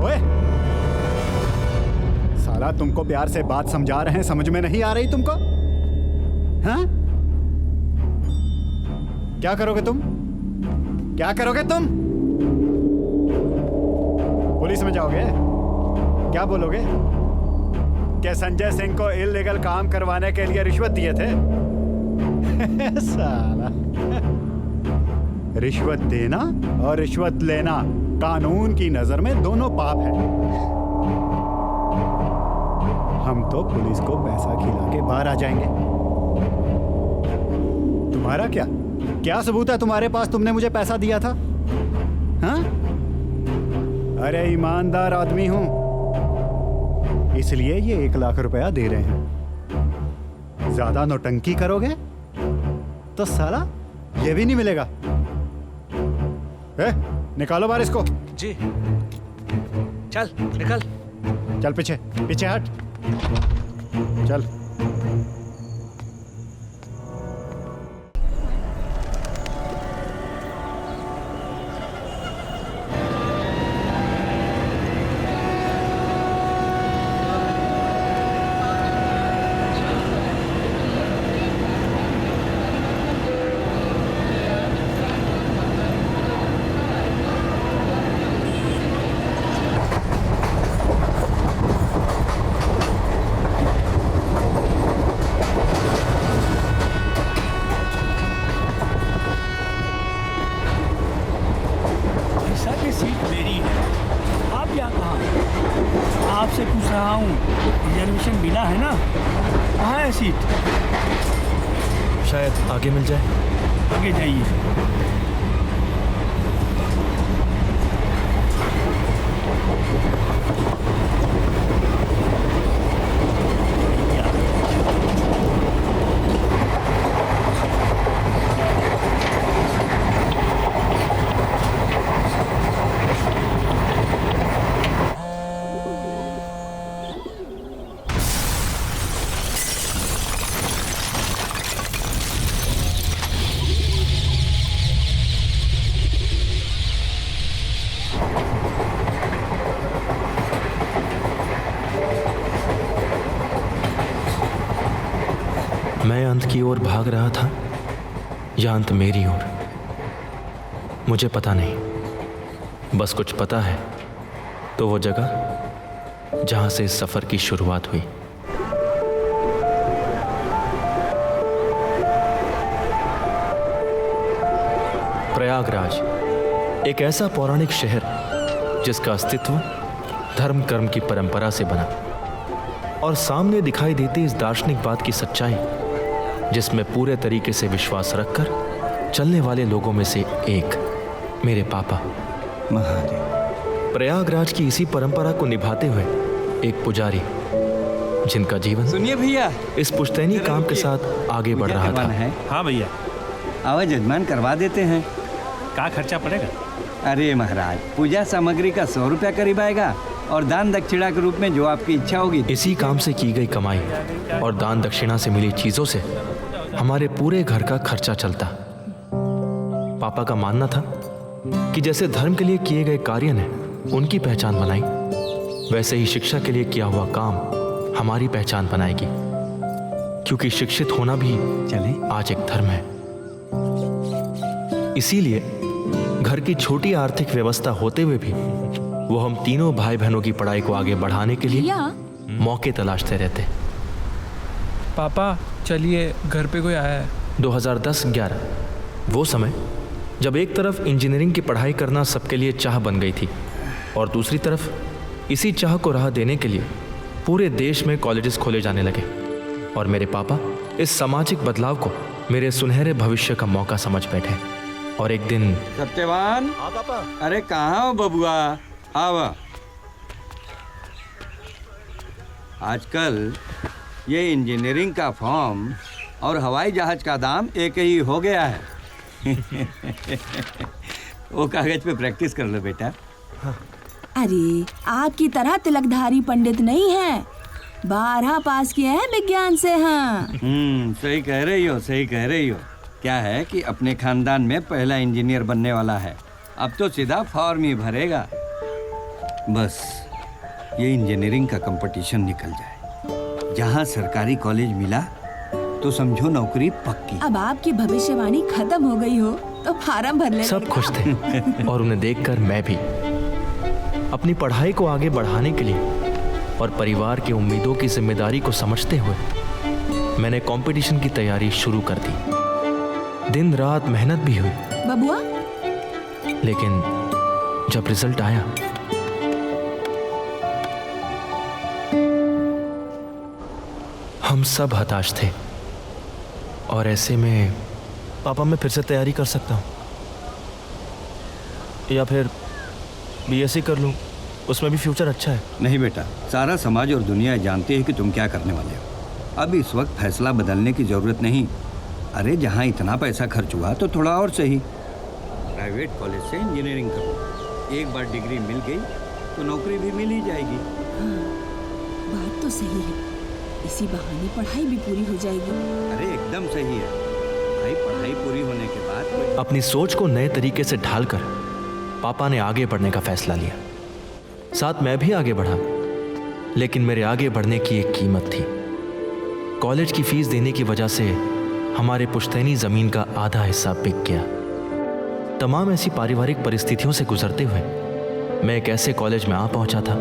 ओए, साला तुमको प्यार से बात समझा रहे हैं, समझ में नहीं आ रही तुमको? हाँ? क्या करोगे तुम? क्या करोगे तुम? पुलिस में जाओगे? क्या बोलोगे? क्या संजय सिंह को इल्लीगल काम करवाने के लिए रिश्वत दिए थे? साला, रिश्वत देना और रिश्वत लेना कानून की नजर में दोनों पाप है। हम तो पुलिस को पैसा खिला के बाहर आ जाएंगे। तुम्हारा क्या सबूत है तुम्हारे पास तुमने मुझे पैसा दिया था? हाँ? अरे ईमानदार आदमी हूं, इसलिए ये 1 लाख रुपया दे रहे हैं। ज्यादा नौटंकी करोगे तो साला ये भी नहीं मिलेगा। निकालो बाहर इसको। जी, चल निकल। चल पीछे पीछे हट, चल। आपसे पूछ रहा हूँ, रिजर्वेशन मिला है ना? कहाँ है सीट? शायद आगे मिल जाए। आगे जाइए। मैं अंत की ओर भाग रहा था या अंत मेरी ओर, मुझे पता नहीं। बस कुछ पता है तो वो जगह जहां से इस सफर की शुरुआत हुई। प्रयागराज एक ऐसा पौराणिक शहर जिसका अस्तित्व धर्म कर्म की परंपरा से बना, और सामने दिखाई देती इस दार्शनिक बात की सच्चाई जिसमें पूरे तरीके से विश्वास रखकर चलने वाले लोगों में से एक मेरे पापा महादेव। प्रयागराज की इसी परंपरा को निभाते हुए एक पुजारी जिनका जीवन सुनिए भैया, इस पुश्तैनी काम के साथ आगे बढ़ रहा था। हाँ भैया, आवाज जजमान करवा देते हैं। क्या खर्चा पड़ेगा? अरे महाराज, पूजा सामग्री का 100 रुपया करीब आएगा और दान दक्षिणा के रूप में जो आपकी इच्छा होगी। इसी काम से की गई कमाई और दान दक्षिणा से मिली चीजों से हमारे पूरे घर का खर्चा चलता। पापा का मानना था कि जैसे धर्म के लिए किए गए कार्य ने उनकी पहचान बनाई, वैसे ही शिक्षा के लिए किया हुआ काम हमारी पहचान बनाएगी, क्योंकि शिक्षित होना भी चले आज एक धर्म है। इसीलिए घर की छोटी आर्थिक व्यवस्था होते हुए भी वो हम तीनों भाई बहनों की पढ़ाई को आगे बढ़ाने के लिए मौके तलाशते रहते। पापा चलिए, घर पे कोई आया है। 2010-11 वो समय जब एक तरफ इंजीनियरिंग की पढ़ाई करना सबके लिए चाह बन गई थी और दूसरी तरफ इसी चाह को राह देने के लिए पूरे देश में कॉलेजेस खोले जाने लगे, और मेरे पापा इस सामाजिक बदलाव को मेरे सुनहरे भविष्य का मौका समझ बैठे। और एक दिन सत्यवान, अरे कहाँ हो बबुआ, आवा। आजकल ये इंजीनियरिंग का फॉर्म और हवाई जहाज का दाम एक ही हो गया है। वो कागज पे प्रैक्टिस कर लो बेटा। अरे आपकी तरह तिलकधारी पंडित नहीं है, 12 पास किए हैं विज्ञान से। हाँ सही कह रही हो, सही कह रही हो। क्या है कि अपने खानदान में पहला इंजीनियर बनने वाला है, अब तो सीधा फॉर्म ही भरेगा। बस ये इंजीनियरिंग का कंपटीशन निकल जाए। जहाँ सरकारी कॉलेज मिला तो समझो नौकरी पक्की। अब आपकी भविष्यवाणी खत्म हो गई हो तो फार्म भर ले। सब खुश थे और उन्हें देखकर मैं भी। अपनी पढ़ाई को आगे बढ़ाने के लिए और परिवार की उम्मीदों की जिम्मेदारी को समझते हुए मैंने कंपटीशन की तैयारी शुरू कर दी। दिन रात मेहनत भी हुई, बबुआ, लेकिन जब रिजल्ट आया हम सब हताश थे। और ऐसे में पापा, मैं फिर से तैयारी कर सकता हूँ या फिर बीएससी कर लूँ, उसमें भी फ्यूचर अच्छा है। नहीं बेटा, सारा समाज और दुनिया जानती है कि तुम क्या करने वाले हो। अब इस वक्त फैसला बदलने की जरूरत नहीं। अरे जहाँ इतना पैसा खर्च हुआ तो थोड़ा और सही प्राइवेट कॉलेज से इंजीनियरिंग करो। एक बार डिग्री मिल गई तो नौकरी भी मिल ही जाएगी। बात तो सही है, इसी बहाने पढ़ाई भी पूरी हो जाएगी। अरे एकदम सही है भाई, पढ़ाई पूरी होने के बाद अपनी सोच को नए तरीके से ढालकर पापा ने आगे बढ़ने का फैसला लिया। साथ मैं भी आगे बढ़ा, लेकिन मेरे आगे बढ़ने की एक कीमत थी। कॉलेज की फीस देने की वजह से हमारे पुश्तैनी जमीन का आधा हिस्सा बिक गया। तमाम ऐसी पारिवारिक परिस्थितियों से गुजरते हुए मैं एक ऐसे कॉलेज में आ पहुंचा था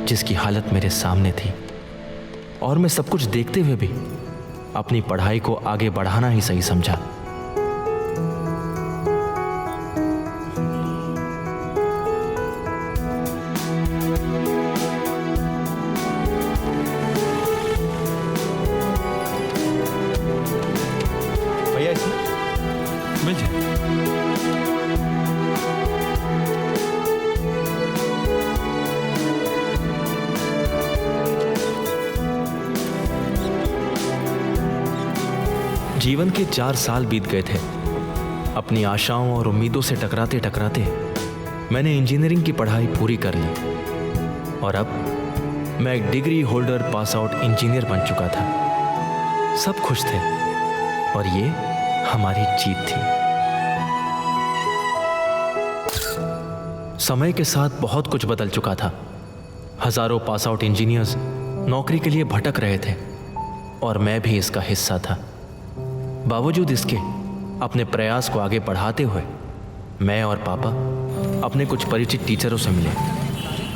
जिसकी हालत मेरे सामने थी, और मैं सब कुछ देखते हुए भी अपनी पढ़ाई को आगे बढ़ाना ही सही समझा। भैया इसमें मिल जाए। जीवन के 4 साल बीत गए थे। अपनी आशाओं और उम्मीदों से टकराते टकराते मैंने इंजीनियरिंग की पढ़ाई पूरी कर ली और अब मैं एक degree holder pass out engineer बन चुका था। सब खुश थे और ये हमारी जीत थी। समय के साथ बहुत कुछ बदल चुका था। हजारों पास आउट इंजीनियर्स नौकरी के लिए भटक रहे थे और मैं भी इसका हिस्सा था। बावजूद इसके अपने प्रयास को आगे बढ़ाते हुए मैं और पापा अपने कुछ परिचित टीचरों से मिले,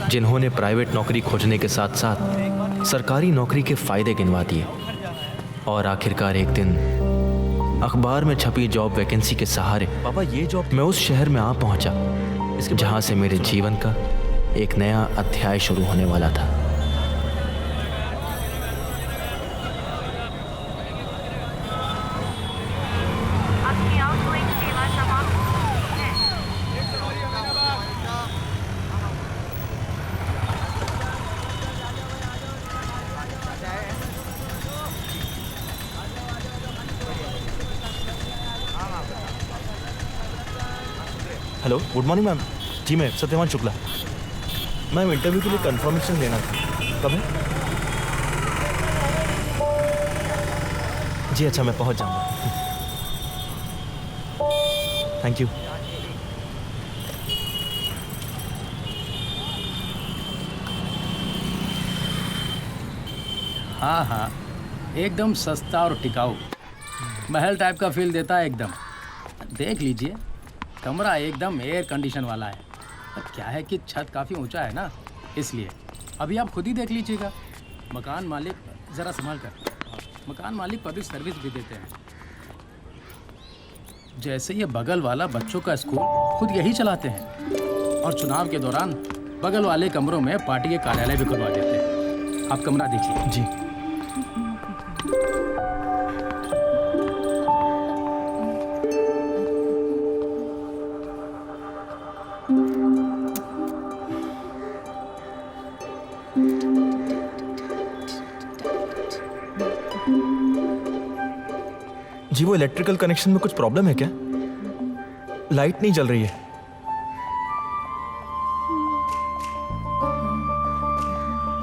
जिन्होंने प्राइवेट नौकरी खोजने के साथ साथ सरकारी नौकरी के फायदे गिनवा दिए। और आखिरकार एक दिन अखबार में छपी जॉब वैकेंसी के सहारे पापा ये जॉब मैं उस शहर में आ पहुंचा जहां से मेरे जीवन का एक नया अध्याय शुरू होने वाला था। Hello, good morning ma'am. जी मैं सत्यवान शुक्ला। मैम इंटरव्यू के लिए कंफर्मेशन लेना था। कब है? जी अच्छा, मैं पहुंच जाऊंगा। Thank you. हाँ हाँ, एकदम सस्ता और टिकाऊ, महल टाइप का फील देता है एकदम। देख लीजिए, कमरा एकदम एयर कंडीशन वाला है। अब क्या है कि छत काफ़ी ऊंचा है ना, इसलिए अभी आप खुद ही देख लीजिएगा। मकान मालिक ज़रा संभाल कर, मकान मालिक पब्लिक सर्विस भी देते हैं। जैसे ये बगल वाला बच्चों का स्कूल खुद यही चलाते हैं, और चुनाव के दौरान बगल वाले कमरों में पार्टी के कार्यालय भी खुलवा देते हैं। आप कमरा देखिए। जी जी, वो इलेक्ट्रिकल कनेक्शन में कुछ प्रॉब्लम है क्या? लाइट नहीं जल रही है।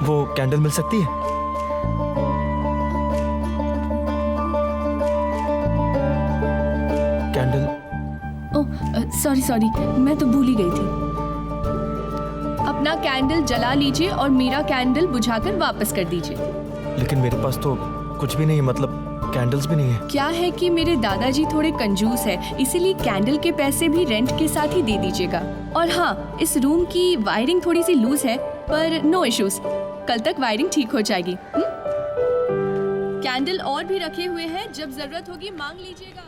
वो कैंडल मिल सकती है? कैंडल? सॉरी, मैं तो भूल ही गई थी। अपना कैंडल जला लीजिए और मेरा कैंडल बुझाकर वापस कर दीजिए। लेकिन मेरे पास तो कुछ भी नहीं है, मतलब कैंडल्स भी नहीं है। क्या है कि मेरे दादाजी थोड़े कंजूस है, इसीलिए कैंडल के पैसे भी रेंट के साथ ही दे दीजिएगा। और हाँ, इस रूम की वायरिंग थोड़ी सी लूज है, पर नो इश्यूज, कल तक वायरिंग ठीक हो जाएगी। कैंडल और भी रखे हुए हैं, जब जरूरत होगी मांग लीजिएगा।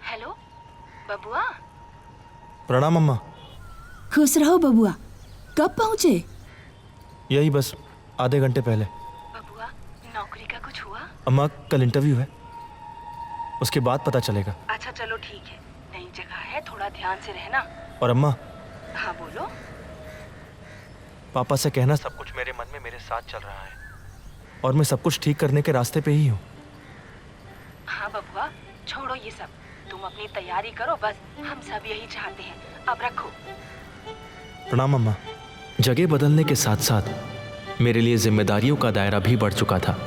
हेलो बबुआ। प्रणाम अम्मा। खुश रहो बबुआ। कब पहुँचे? यही बस आधे घंटे पहले। बबुआ, नौकरी का कुछ हुआ? अम्मा, कल इंटरव्यू है, उसके बाद पता चलेगा। अच्छा चलो ठीक है, नई जगह है, थोड़ा ध्यान से रहना। और अम्मा, हाँ बोलो। पापा से कहना सब कुछ मेरे मन में मेरे साथ चल रहा है और मैं सब कुछ ठीक करने के रास्ते पे ही हूँ। हाँ बबुआ, छोड़ो ये सब, तुम अपनी तैयारी करो, बस हम सब यही चाहते हैं। अब रखो। प्रणाम अम्मा। जगह बदलने के साथ साथ मेरे लिए जिम्मेदारियों का दायरा भी बढ़ चुका था,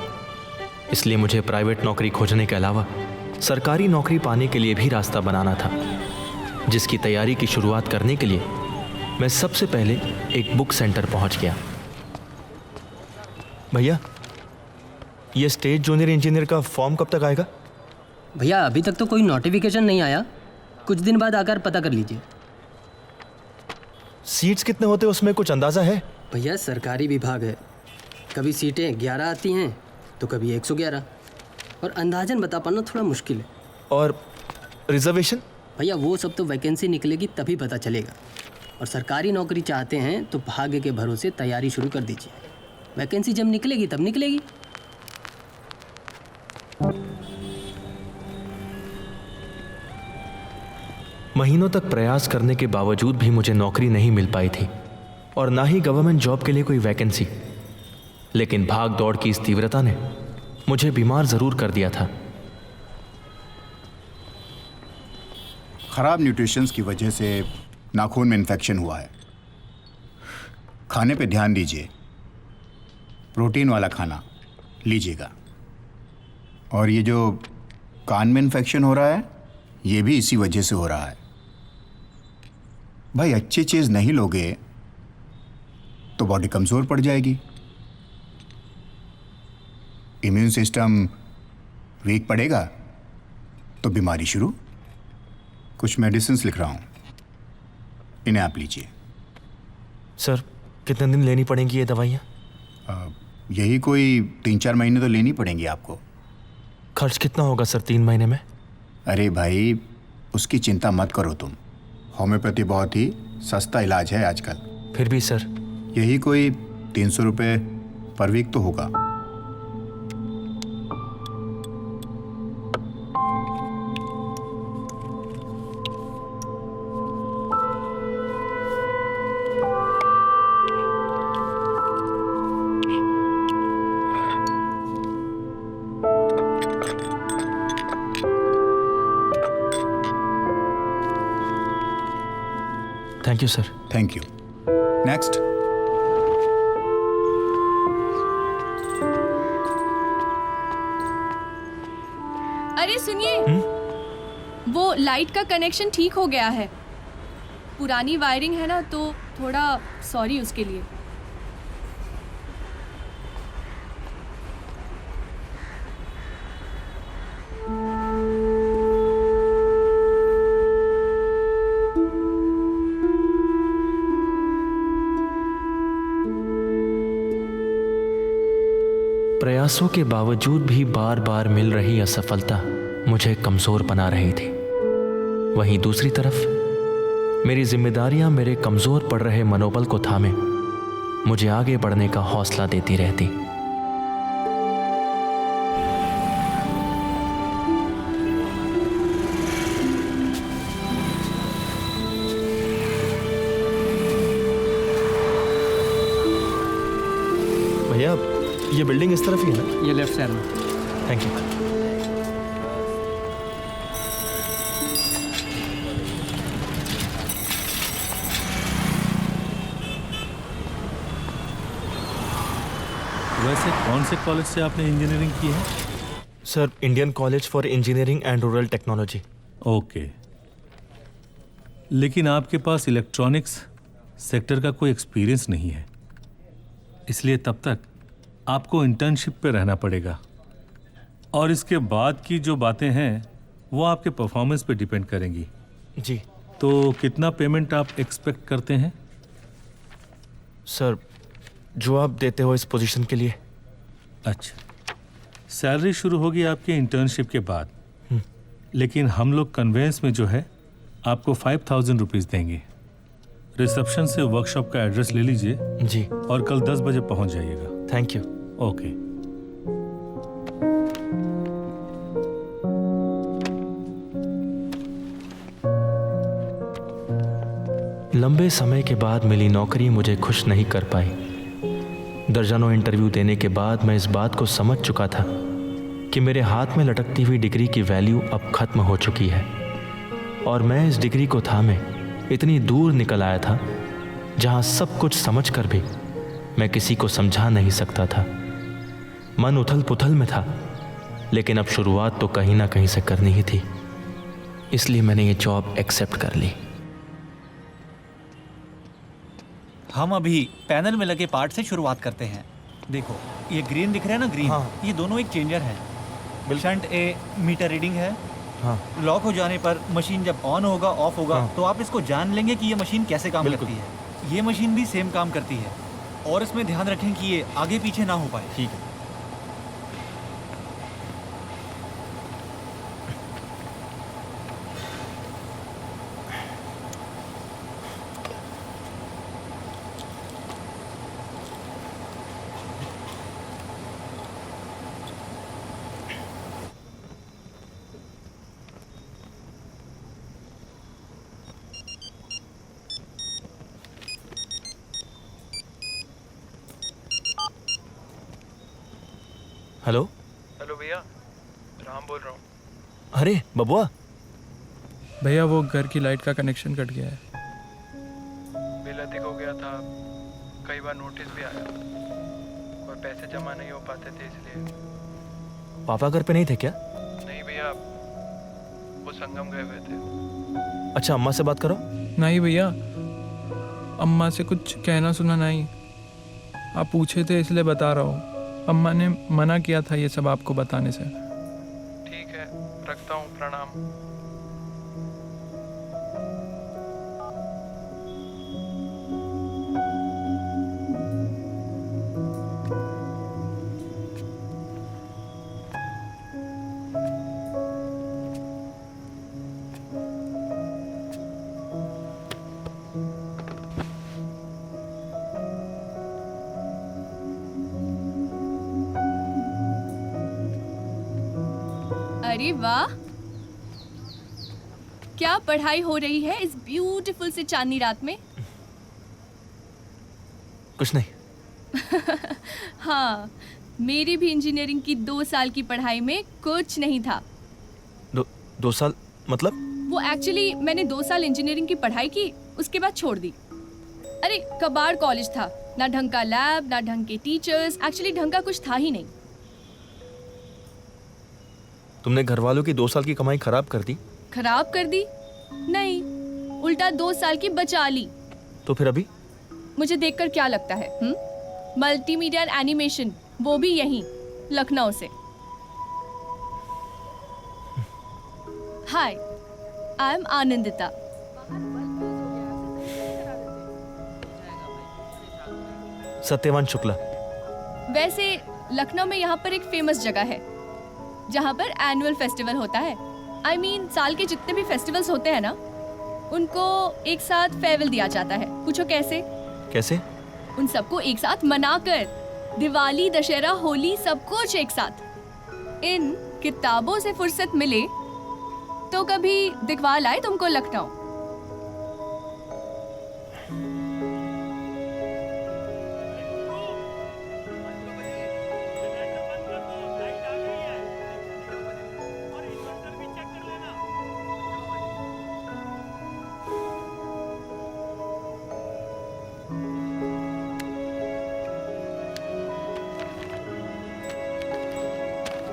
इसलिए मुझे प्राइवेट नौकरी खोजने के अलावा सरकारी नौकरी पाने के लिए भी रास्ता बनाना था, जिसकी तैयारी की शुरुआत करने के लिए मैं सबसे पहले एक बुक सेंटर पहुंच गया। भैया, ये स्टेट जूनियर इंजीनियर का फॉर्म कब तक आएगा? भैया अभी तक तो कोई नोटिफिकेशन नहीं आया, कुछ दिन बाद आकर पता कर लीजिए। सीट्स कितने होते हैं उसमें कुछ अंदाज़ा है? भैया सरकारी विभाग है, कभी सीटें 11 आती हैं तो कभी 111, और अंदाजन बता पाना थोड़ा मुश्किल है। और रिजर्वेशन? भैया वो सब तो वैकेंसी निकलेगी तभी पता चलेगा, और सरकारी नौकरी चाहते हैं तो भाग्य के भरोसे तैयारी शुरू कर दीजिए, वैकेंसी जब निकलेगी तब निकलेगी। महीनों तक प्रयास करने के बावजूद भी मुझे नौकरी नहीं मिल पाई थी और ना ही गवर्नमेंट जॉब के लिए कोई वैकेंसी। लेकिन भाग दौड़ की इस तीव्रता ने मुझे बीमार जरूर कर दिया था। खराब न्यूट्रिशंस की वजह से नाखून में इन्फेक्शन हुआ है। खाने पे ध्यान दीजिए, प्रोटीन वाला खाना लीजिएगा। और ये जो कान में इन्फेक्शन हो रहा है, ये भी इसी वजह से हो रहा है। भाई अच्छी चीज़ नहीं लोगे तो बॉडी कमज़ोर पड़ जाएगी, इम्यून सिस्टम वीक पड़ेगा तो बीमारी शुरू। कुछ मेडिसिन्स लिख रहा हूँ, इन्हें आप लीजिए। सर, कितने दिन लेनी पड़ेंगी ये दवाइयाँ? यही कोई 3-4 महीने तो लेनी पड़ेंगी आपको। खर्च कितना होगा सर 3 महीने में? अरे भाई, उसकी चिंता मत करो तुम, होम्योपैथी बहुत ही सस्ता इलाज है आजकल। फिर भी सर, यही कोई 300 रुपये पर वीक तो होगा। Thank you sir. Thank you. Next. अरे सुनिए, वो लाइट का कनेक्शन ठीक हो गया है। पुरानी वायरिंग है ना, तो थोड़ा सॉरी उसके लिए। प्रयासों के बावजूद भी बार बार मिल रही असफलता मुझे कमज़ोर बना रही थी। वहीं दूसरी तरफ मेरी जिम्मेदारियां मेरे कमज़ोर पड़ रहे मनोबल को थामे मुझे आगे बढ़ने का हौसला देती रहती। भैया ये बिल्डिंग इस तरफ ही है ना? ये लेफ्ट साइड में। Thank you. वैसे कौन से कॉलेज से आपने इंजीनियरिंग की है? Sir, Indian college for engineering and rural technology. Okay, लेकिन आपके पास इलेक्ट्रॉनिक्स सेक्टर का कोई एक्सपीरियंस नहीं है, इसलिए तब तक आपको इंटर्नशिप पे रहना पड़ेगा। और इसके बाद की जो बातें हैं वो आपके परफॉर्मेंस पे डिपेंड करेंगी। जी तो कितना पेमेंट आप एक्सपेक्ट करते हैं? सर, जो आप देते हो इस पोजीशन के लिए। अच्छा, सैलरी शुरू होगी आपके इंटर्नशिप के बाद, लेकिन हम लोग कन्वेंस में जो है आपको 5000 रुपीज़ देंगे। रिसेप्शन से वर्कशॉप का एड्रेस ले लीजिए जी, और कल 10 बजे पहुंच जाइएगा। Thank you. ओके। लंबे समय के बाद मिली नौकरी मुझे खुश नहीं कर पाई। दर्जनों इंटरव्यू देने के बाद मैं इस बात को समझ चुका था कि मेरे हाथ में लटकती हुई डिग्री की वैल्यू अब खत्म हो चुकी है, और मैं इस डिग्री को थामे इतनी दूर निकल आया था जहां सब कुछ समझकर भी मैं किसी को समझा नहीं सकता था। मन उथल पुथल में था, लेकिन अब शुरुआत तो कहीं ना कहीं से करनी ही थी, इसलिए मैंने ये जॉब एक्सेप्ट कर ली। हम अभी पैनल में लगे पार्ट से शुरुआत करते हैं। देखो ये ग्रीन दिख रहा है ना, ग्रीन। हाँ। ये दोनों एक चेंजर है। शंट ए मीटर रीडिंग है। हाँ। लॉक हो जाने पर मशीन जब ऑन होगा ऑफ होगा, हाँ। तो आप इसको जान लेंगे कि ये मशीन कैसे काम बिल्कुल। करती है। ये मशीन भी सेम काम करती है, और इसमें ध्यान रखें कि ये आगे पीछे ना हो पाए। ठीक है। हेलो भैया, राम बोल रहा हूँ। अरे बबुआ, भैया वो घर की लाइट का कनेक्शन कट गया है। बिल अधिक हो गया था, कई बार नोटिस भी आया और पैसे जमा नहीं हो पाते थे, इसलिए। पापा घर पे नहीं थे क्या? नहीं भैया, वो संगम गए हुए थे। अच्छा, अम्मा से बात करो। नहीं भैया, अम्मा से कुछ कहना सुना नहीं। आप पूछे थे इसलिए बता रहा हूँ। अम्मा ने मना किया था ये सब आपको बताने से। ठीक है, रखता हूँ, प्रणाम। अरे वाह, क्या पढ़ाई हो रही है इस ब्यूटीफुल से चांदनी रात में। कुछ नहीं। हाँ, मेरी भी इंजीनियरिंग की 2 साल की पढ़ाई में कुछ नहीं था। 2 साल मतलब? वो एक्चुअली मैंने 2 साल इंजीनियरिंग की पढ़ाई की, उसके बाद छोड़ दी। अरे कबाड़ कॉलेज था, ना ढंग का लैब, ना ढंग के टीचर्स, एक्चुअली ढंग का कुछ था ही नहीं। तुमने घर वालों की 2 साल की कमाई खराब कर दी? खराब कर दी? नहीं, उल्टा 2 साल की बचा ली। तो फिर अभी? मुझे देखकर क्या लगता है? मल्टीमीडिया एंड एनिमेशन, वो भी यहीं लखनऊ से। हाय, आई एम आनंदिता। सत्यवान शुक्ला। वैसे लखनऊ में यहाँ पर एक फेमस जगह है जहाँ पर एनुअल फेस्टिवल होता है। I mean, साल के जितने भी फेस्टिवल्स होते हैं ना, उनको एक साथ फेयरवेल दिया जाता है। पूछो कैसे? कैसे? उन सबको एक साथ मनाकर, दिवाली, दशहरा, होली, सब कुछ एक साथ। इन किताबों से फुर्सत मिले तो कभी दिखवा लाए तुमको लखनऊ।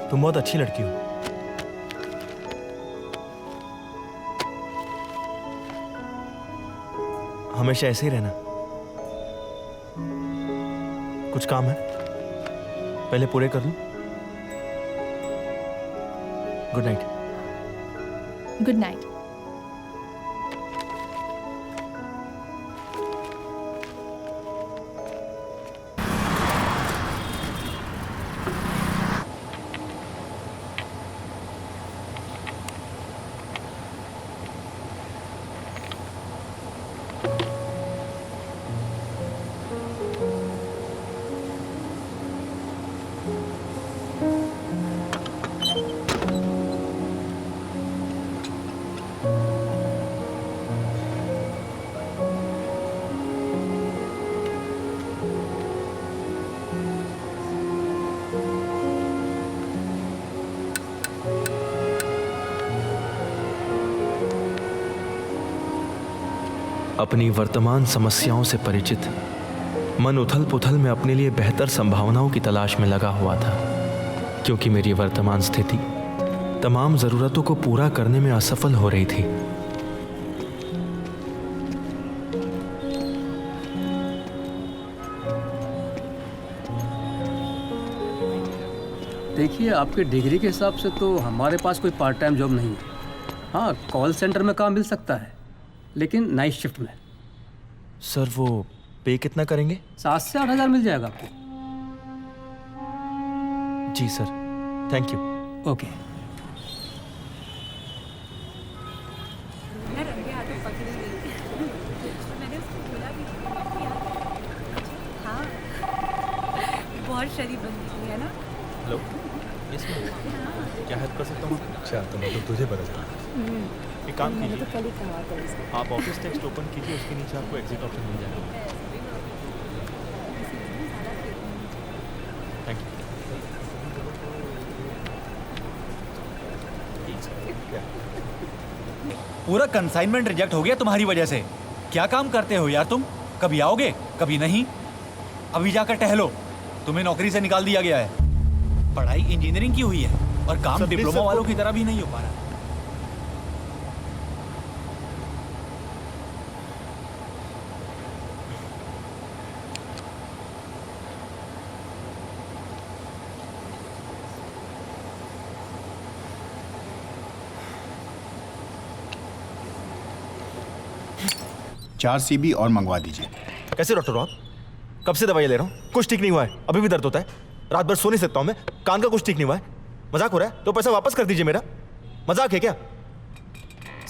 तुम बहुत अच्छी लड़की हो। हमेशा ऐसे ही रहना। कुछ काम है, पहले पूरे कर लूं। Good night. Good night. अपनी वर्तमान समस्याओं से परिचित मन उथल पुथल में अपने लिए बेहतर संभावनाओं की तलाश में लगा हुआ था, क्योंकि मेरी वर्तमान स्थिति तमाम जरूरतों को पूरा करने में असफल हो रही थी। देखिए, आपके डिग्री के हिसाब से तो हमारे पास कोई पार्ट टाइम जॉब नहीं है। हाँ, कॉल सेंटर में काम मिल सकता है, लेकिन नाइट शिफ्ट में। सर, वो पे कितना करेंगे? 7 से 8 हज़ार मिल जाएगा आपको। जी सर, थैंक यू। ओके। बहुत शरीफ बंदी थी, है ना? हेलो, यस मैम, क्या हेल्प कर सकता हूँ? अच्छा, तो मतलब तुझे पता चला। एक काम कीजिए, तो कल ही कहा था इसको। आप ऑफिस टेक्स्ट ओपन कीजिए, उसके नीचे आपको एग्जिट ऑप्शन मिल जाएगा। Thank you. पूरा कंसाइनमेंट रिजेक्ट हो गया तुम्हारी वजह से। क्या काम करते हो यार तुम? कभी आओगे, कभी नहीं। अभी जाकर टहलो, तुम्हें नौकरी से निकाल दिया गया है। पढ़ाई इंजीनियरिंग की हुई है और काम डिप्लोमा वालों की तरह भी नहीं हो पा रहा। चार सीबी और मंगवा दीजिए। कैसे डॉक्टर आप? कब से दवाई ले रहा हूँ, कुछ ठीक नहीं हुआ है। अभी भी दर्द होता है, रात भर सो नहीं सकता हूँ मैं। कान का कुछ ठीक नहीं हुआ है। मजाक हो रहा है? तो पैसा वापस कर दीजिए मेरा। मजाक है क्या?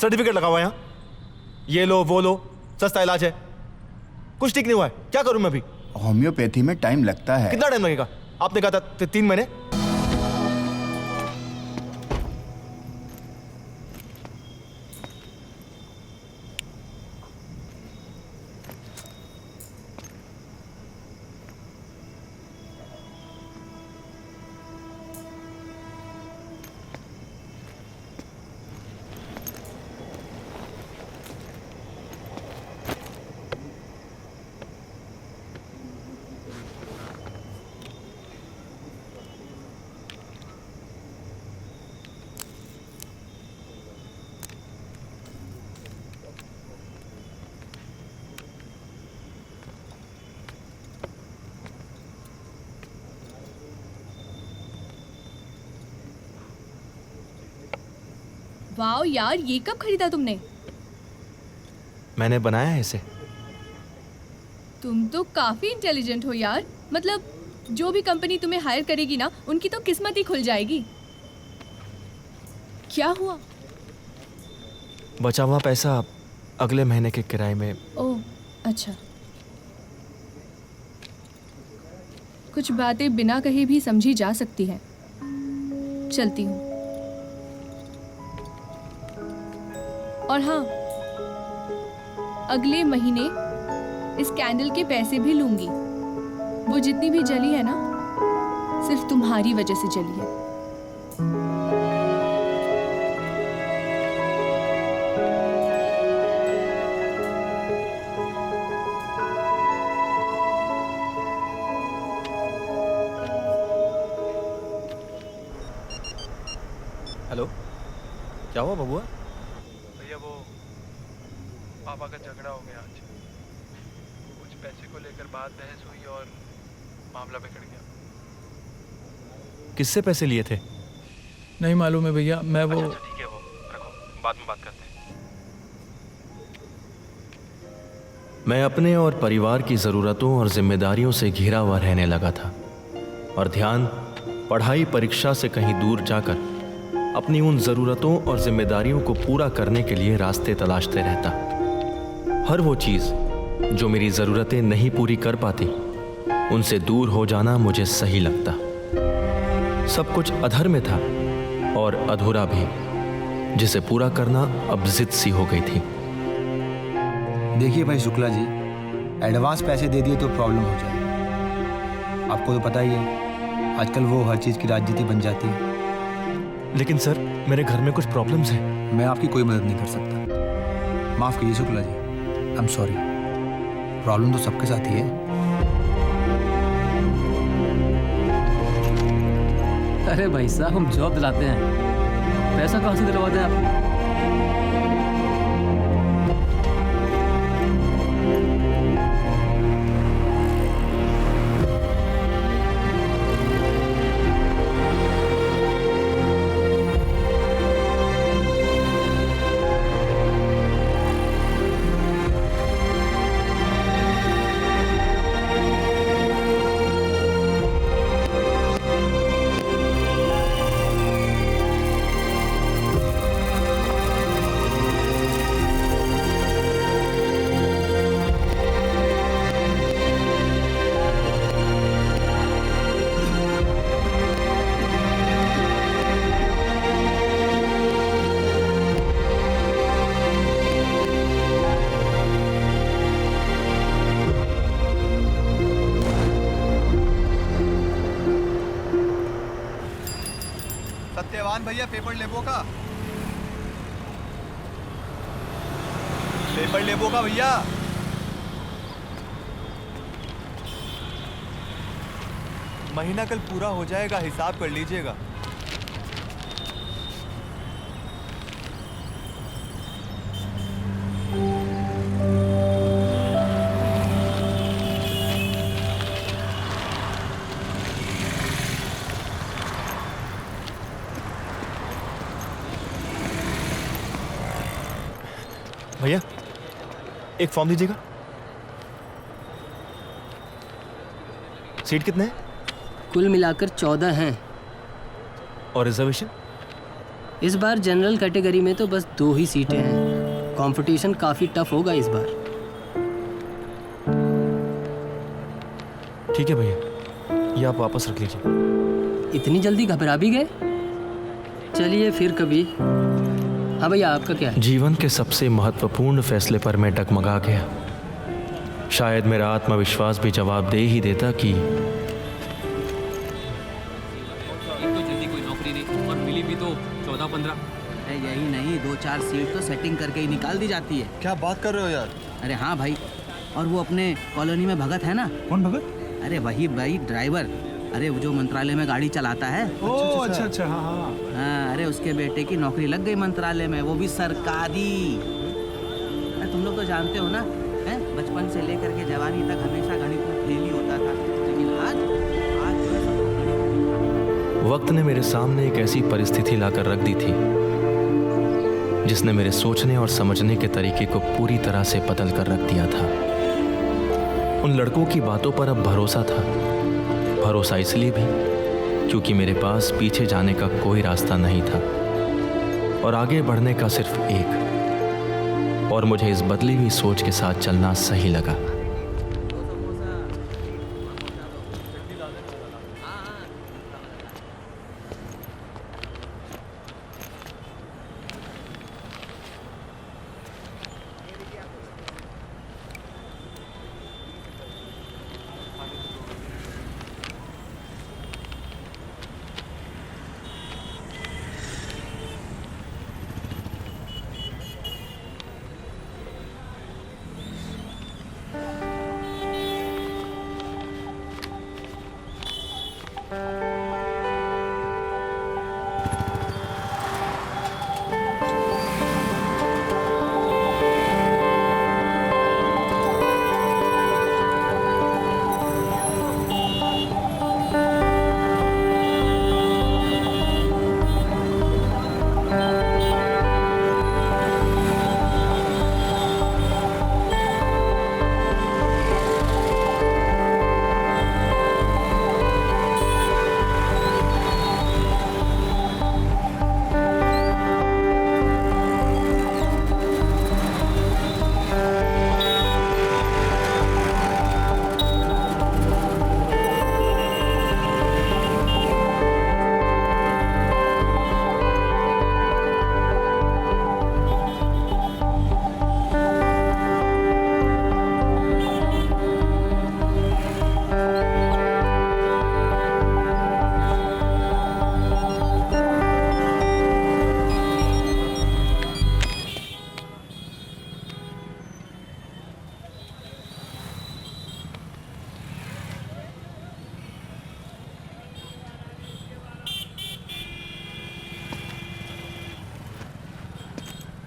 सर्टिफिकेट लगा हुआ है यहाँ, ये लो वो लो, सस्ता इलाज है। कुछ ठीक नहीं हुआ है, क्या करूँ मैं अभी? होम्योपैथी में टाइम लगता है। कितना टाइम लगेगा? आपने कहा था 3 महीने। वाओ यार, ये कब खरीदा तुमने? मैंने बनाया है इसे। तुम तो काफी इंटेलिजेंट हो यार। मतलब जो भी कंपनी तुम्हें हायर करेगी ना, उनकी तो किस्मत ही खुल जाएगी। क्या हुआ? बचा हुआ पैसा अगले महीने के किराए में। ओह अच्छा। कुछ बातें बिना कहे भी समझी जा सकती हैं। चलती हूँ। और हाँ, अगले महीने इस कैंडल के पैसे भी लूंगी। वो जितनी भी जली है ना, सिर्फ तुम्हारी वजह से जली है। हेलो, क्या हुआ बबुआ? भैया वो पापा का झगड़ा हो गया आज। कुछ पैसे को लेकर बात बहस हुई और मामला बिगड़ गया। किससे पैसे लिए थे? नहीं मालूम है भैया, मैं वो अच्छा ठीक है, वो रखो, बाद में बात करते हैं। मैं अपने और परिवार की ज़रूरतों और जिम्मेदारियों से घिरा हुआ रहने लगा था और ध्यान पढ़ाई परीक्षा से कहीं दूर जाकर अपनी उन ज़रूरतों और जिम्मेदारियों को पूरा करने के लिए रास्ते तलाशते रहता। हर वो चीज़ जो मेरी ज़रूरतें नहीं पूरी कर पाती, उनसे दूर हो जाना मुझे सही लगता। सब कुछ अधर में था और अधूरा भी, जिसे पूरा करना अब जिद सी हो गई थी। देखिए भाई शुक्ला जी, एडवांस पैसे दे दिए तो प्रॉब्लम हो जाए। आपको तो पता ही है, आजकल वो हर चीज़ की राजनीति बन जाती है। लेकिन सर, मेरे घर में कुछ प्रॉब्लम्स हैं। मैं आपकी कोई मदद नहीं कर सकता। माफ़ कीजिए Shukla ji, I am sorry. Problem तो सबके साथ ही है। अरे भाई साहब, हम जॉब दिलाते हैं, पैसा कहाँ से दिलवाते हैं आप? सत्यवान भैया, पेपर लेबो का? पेपर लेबो का भैया? महीना कल पूरा हो जाएगा, हिसाब कर लीजिएगा। भैया, एक फॉर्म दीजिएगा। सीट कितने हैं? कुल मिलाकर 14 हैं। और रिजर्वेशन? इस बार जनरल कैटेगरी में तो बस 2 ही सीटें हैं। कंपटीशन काफ़ी टफ होगा इस बार। ठीक है भैया, ये आप वापस रख लीजिए। इतनी जल्दी घबरा भी गए? चलिए फिर कभी। हाँ भैया, आपका क्या है? जीवन के सबसे महत्वपूर्ण फैसले पर मैं डगमगा गया। शायद मेरा आत्मविश्वास भी जवाब दे ही देता कि एक तो जल्दी कोई नौकरी नहीं और मिली भी तो 14-15। यही नहीं, 2-4 सीट तो सेटिंग करके ही निकाल दी जाती है। क्या बात कर रहे हो यार? अरे हाँ भाई, और वो अपने कॉलोनी में भगत है ना? कौन भगत? अरे वही भाई, ड्राइवर। अरे वो जो मंत्रालय में गाड़ी चलाता है। ओह अच्छा अच्छा, हाँ हाँ हाँ। अरे उसके बेटे की नौकरी लग गई मंत्रालय में, वो भी सरकारी। अरे तुम लोग तो जानते हो ना, हैं? बचपन से लेकर के जवानी तक हमेशा गणित में फेल ही होता था, लेकिन आज जो है सब। वक्त ने मेरे सामने एक ऐसी परिस्थिति लाकर रख दी थी जिसने मेरे सोचने और समझने के तरीके को पूरी तरह से बदल कर रख दिया था। उन लड़कों की बातों पर अब भरोसा था। भरोसा इसलिए भी क्योंकि मेरे पास पीछे जाने का कोई रास्ता नहीं था और आगे बढ़ने का सिर्फ एक। और मुझे इस बदली हुई सोच के साथ चलना सही लगा।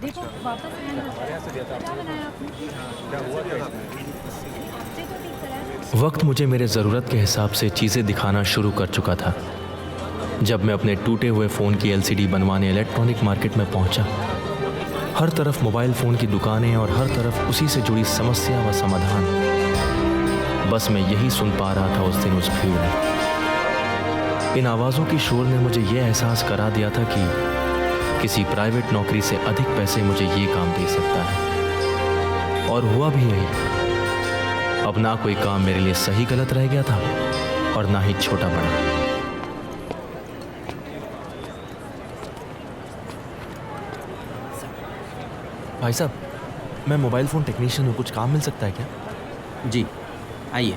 देखो वापस क्या बनाया आपने? वक्त मुझे मेरे ज़रूरत के हिसाब से चीज़ें दिखाना शुरू कर चुका था। जब मैं अपने टूटे हुए फ़ोन की LCD बनवाने इलेक्ट्रॉनिक मार्केट में पहुंचा, हर तरफ मोबाइल फ़ोन की दुकानें और हर तरफ उसी से जुड़ी समस्या व समाधान। बस मैं यही सुन पा रहा था उस दिन उस भीड़ में। इन आवाज़ों की शोर ने मुझे यह एहसास करा दिया था कि किसी प्राइवेट नौकरी से अधिक पैसे मुझे ये काम दे सकता है। और हुआ भी यही। अब ना कोई काम मेरे लिए सही गलत रह गया था और ना ही छोटा बड़ा। भाई साहब, मैं मोबाइल फ़ोन टेक्नीशियन हूँ, कुछ काम मिल सकता है क्या? जी आइए।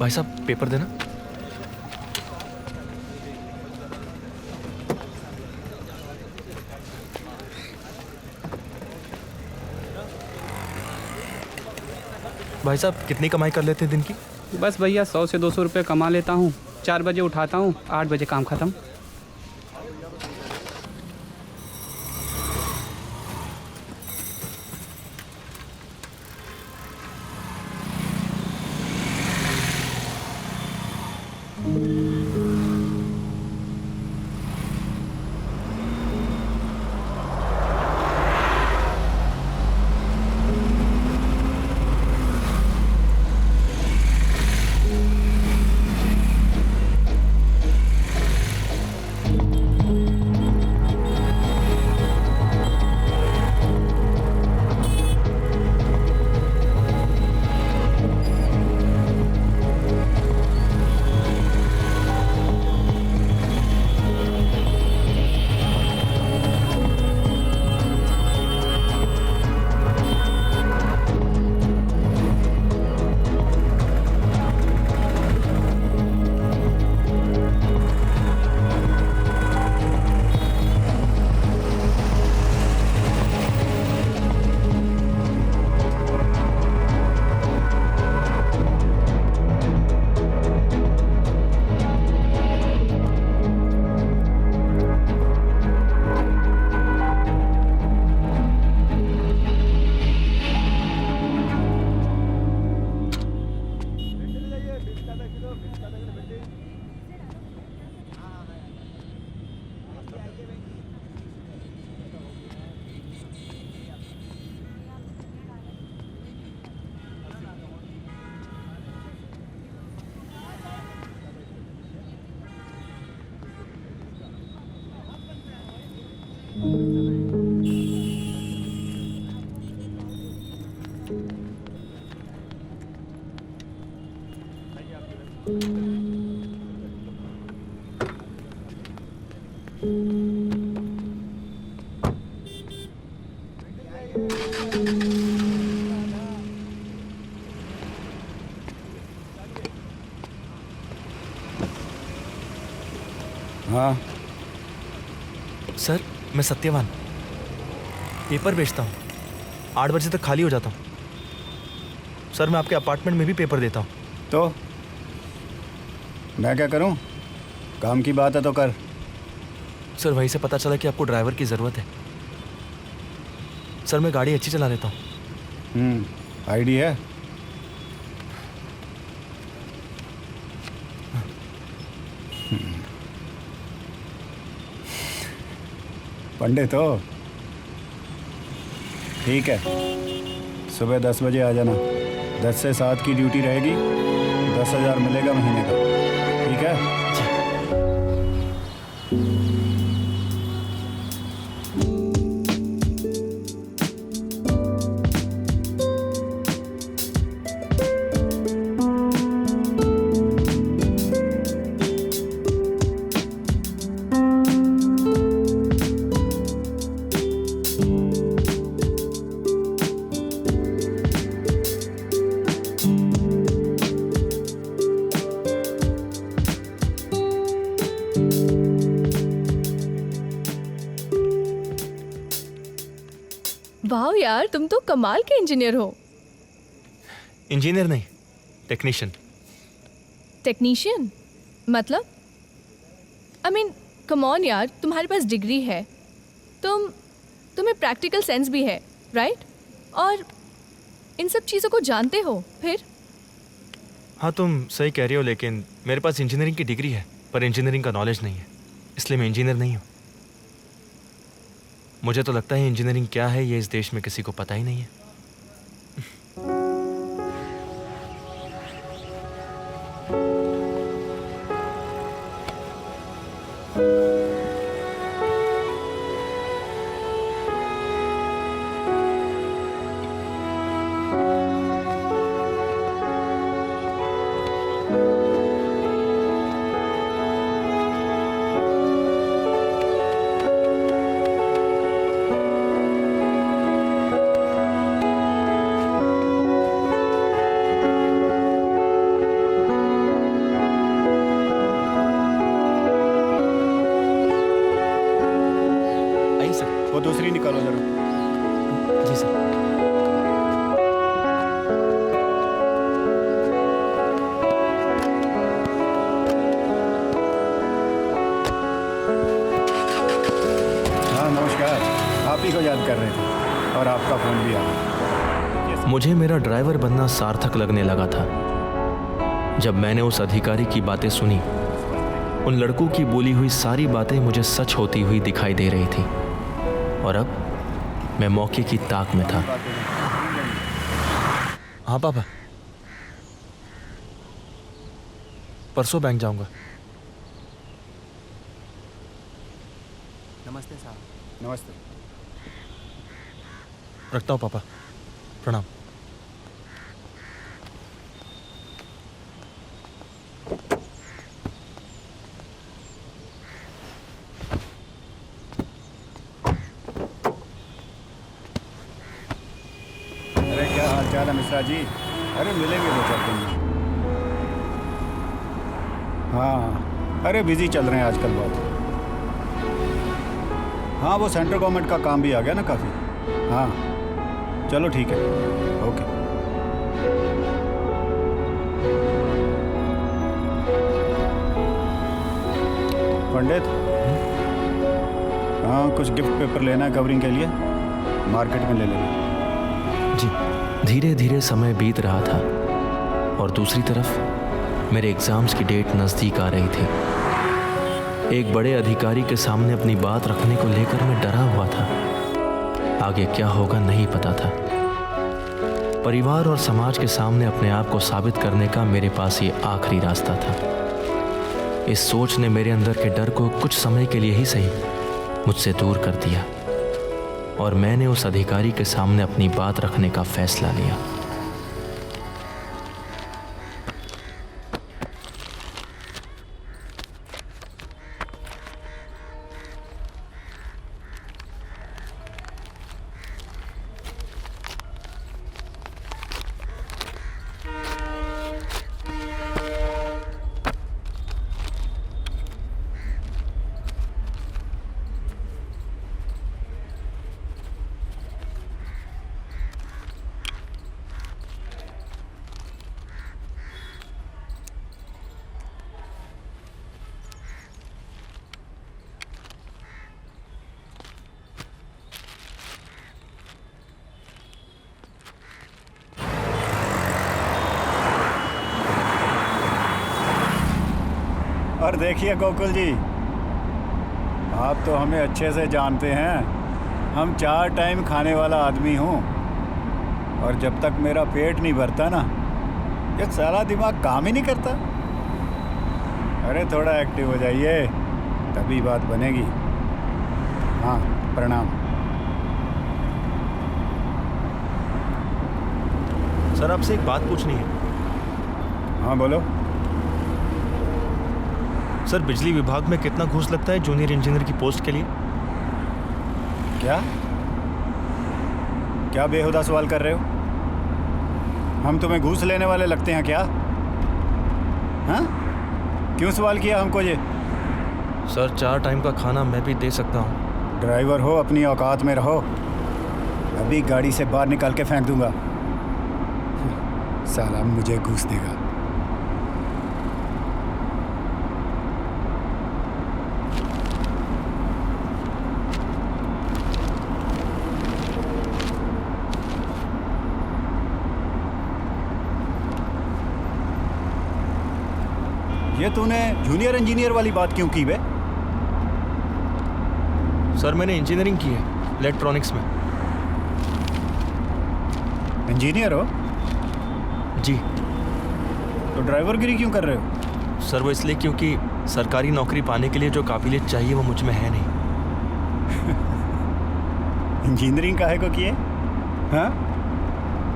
भाई साहब, पेपर देना। भाई साहब, कितनी कमाई कर लेते हैं दिन की? बस भैया 100 से 200 रुपये कमा लेता हूँ। 4 बजे उठाता हूँ, 8 बजे काम ख़त्म। हाँ सर, मैं सत्यवान पेपर बेचता हूँ। 8 बजे तक खाली हो जाता हूँ। सर, मैं आपके अपार्टमेंट में भी पेपर देता हूँ। तो मैं क्या करूँ? काम की बात है तो कर। सर, वहीं से पता चला कि आपको ड्राइवर की ज़रूरत है। सर, मैं गाड़ी अच्छी चला लेता हूँ। आईडी है? पंडित हो? ठीक है, सुबह 10 बजे आ जाना। 10 से 7 की ड्यूटी रहेगी। 10,000 मिलेगा महीने का। ठीक है? वाह यार, तुम तो कमाल के इंजीनियर हो। इंजीनियर नहीं, टेक्नीशियन। टेक्नीशियन मतलब? आई मीन कम ऑन यार, तुम्हारे पास डिग्री है, तुम्हें प्रैक्टिकल सेंस भी है, राइट? और इन सब चीज़ों को जानते हो फिर? हाँ, तुम सही कह रही हो, लेकिन मेरे पास इंजीनियरिंग की डिग्री है पर इंजीनियरिंग का नॉलेज नहीं है, इसलिए मैं इंजीनियर नहीं हूँ। मुझे तो लगता है इंजीनियरिंग क्या है ये इस देश में किसी को पता ही नहीं है। वो दूसरी निकालो जरा। जी सर। हाँ नमस्कार, आप ही को याद कर रहे थे और आपका फ़ोन भी आ गया। मुझे मेरा ड्राइवर बनना सार्थक लगने लगा था जब मैंने उस अधिकारी की बातें सुनी। उन लड़कों की बोली हुई सारी बातें मुझे सच होती हुई दिखाई दे रही थी और अब मैं मौके की ताक में था। हाँ पापा, परसों बैंक जाऊंगा। नमस्ते साहब। नमस्ते। रखता हूँ पापा, प्रणाम। हाल मिश्रा जी? अरे मिलेंगे 2-4 दिन में। हाँ, अरे बिजी चल रहे हैं आजकल बहुत। हाँ, वो सेंट्रल गवर्नमेंट का काम भी आ गया ना काफ़ी। हाँ चलो ठीक है, ओके। पंडित, हाँ कुछ गिफ्ट पेपर लेना है कवरिंग के लिए, मार्केट में ले लेना। जी। धीरे धीरे समय बीत रहा था और दूसरी तरफ मेरे एग्ज़ाम्स की डेट नज़दीक आ रही थी। एक बड़े अधिकारी के सामने अपनी बात रखने को लेकर मैं डरा हुआ था। आगे क्या होगा नहीं पता था। परिवार और समाज के सामने अपने आप को साबित करने का मेरे पास ये आखिरी रास्ता था। इस सोच ने मेरे अंदर के डर को कुछ समय के लिए ही सही मुझसे दूर कर दिया। और मैंने उस अधिकारी के सामने अपनी बात रखने का फैसला लिया। और देखिए गोकुल जी, आप तो हमें अच्छे से जानते हैं। हम 4 टाइम खाने वाला आदमी हूँ, और जब तक मेरा पेट नहीं भरता ना, ये सारा दिमाग काम ही नहीं करता। अरे थोड़ा एक्टिव हो जाइए, तभी बात बनेगी। हाँ, प्रणाम। सर, आपसे एक बात पूछनी है। हाँ बोलो। सर, बिजली विभाग में कितना घूस लगता है जूनियर इंजीनियर की पोस्ट के लिए? क्या बेहुदा सवाल कर रहे हो? हम तुम्हें घूस लेने वाले लगते हैं क्या? हाँ, क्यों सवाल किया हमको ये? सर, 4 टाइम का खाना मैं भी दे सकता हूँ। ड्राइवर हो, अपनी औकात में रहो। अभी गाड़ी से बाहर निकाल के फेंक दूंगा। साला मुझे घूस देगा। ये तूने जूनियर इंजीनियर वाली बात क्यों की बे? सर, मैंने इंजीनियरिंग की है इलेक्ट्रॉनिक्स में। इंजीनियर हो? जी। तो ड्राइवरगिरी क्यों कर रहे हो? सर, वो इसलिए क्योंकि सरकारी नौकरी पाने के लिए जो काबिलियत चाहिए वो मुझ में है नहीं। इंजीनियरिंग काहे को किए? हाँ,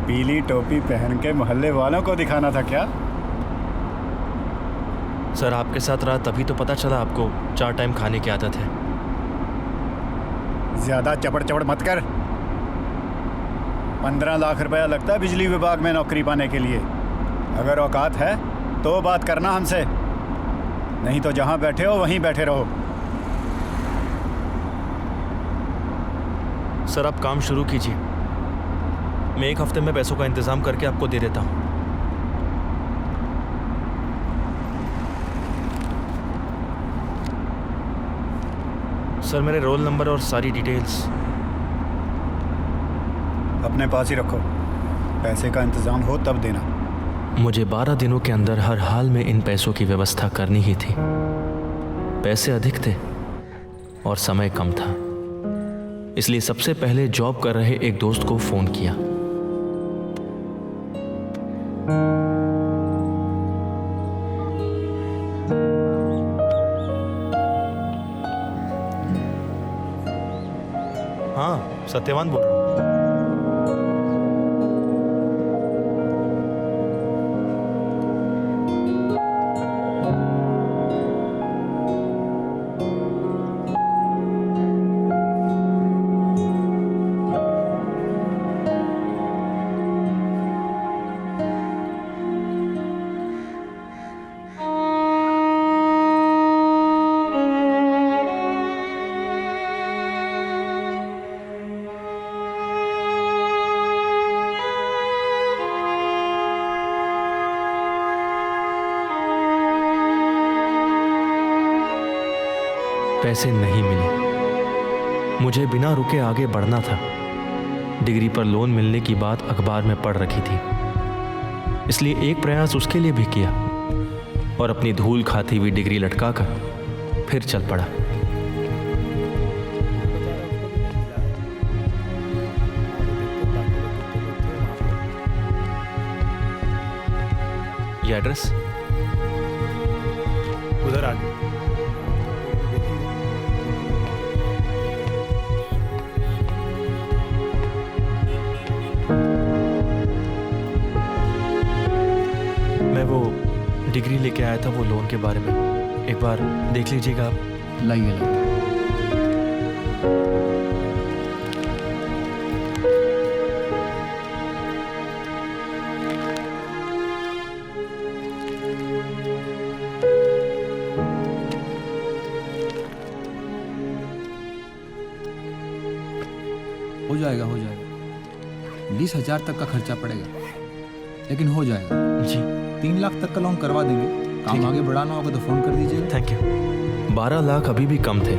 पीली टोपी पहन के मोहल्ले वालों को दिखाना था क्या? सर, आपके साथ रहा तभी तो पता चला आपको 4 टाइम खाने की आदत है। ज्यादा चपड़ चपड़ मत कर। 15 लाख रुपया लगता है बिजली विभाग में नौकरी पाने के लिए। अगर औकात है तो बात करना हमसे, नहीं तो जहां बैठे हो वहीं बैठे रहो। सर, आप काम शुरू कीजिए, मैं 1 हफ्ते में पैसों का इंतजाम करके आपको दे देता हूँ। सर, मेरे रोल नंबर और सारी डिटेल्स अपने पास ही रखो। पैसे का इंतजाम हो तब देना। मुझे 12 दिनों के अंदर हर हाल में इन पैसों की व्यवस्था करनी ही थी। पैसे अधिक थे और समय कम था, इसलिए सबसे पहले जॉब कर रहे एक दोस्त को फोन किया। हाँ, सत्यवान बोल रहा हूँ। पैसे नहीं मिले। मुझे बिना रुके आगे बढ़ना था। डिग्री पर लोन मिलने की बात अखबार में पढ़ रखी थी, इसलिए एक प्रयास उसके लिए भी किया और अपनी धूल खाती हुई डिग्री लटकाकर फिर चल पड़ा। ये एड्रेस उधर आ गया। डिग्री लेके आया था वो लोन के बारे में, एक बार देख लीजिएगा आप। लाइए लाइए। हो जाएगा 20,000 तक का खर्चा पड़ेगा, लेकिन हो जाएगा जी। 3 लाख तक का लोन करवा देंगे। काम आगे बढ़ाना होगा तो फ़ोन कर दीजिएगा। Thank you. 12 लाख अभी भी कम थे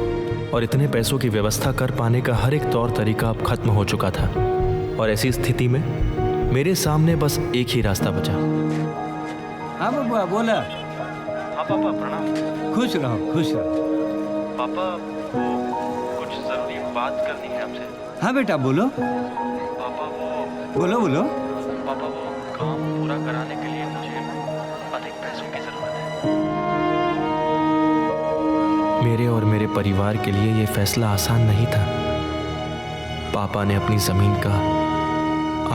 और इतने पैसों की व्यवस्था कर पाने का हर एक तौर तरीका अब खत्म हो चुका था, और ऐसी स्थिति में मेरे सामने बस एक ही रास्ता बचा। हाँ बबुआ बोला। हाँ पापा प्रणाम। खुश रहो खुश रहो। पापा वो कुछ जरूरी बात करनी है आपसे। हाँ बेटा बोलो। पापा वो बोलो बोलो। पापा वो काम पूरा कराने के लिए मुझे अधिक पैसों की जरूरत है। मेरे और मेरे परिवार के लिए ये फैसला आसान नहीं था। पापा ने अपनी जमीन का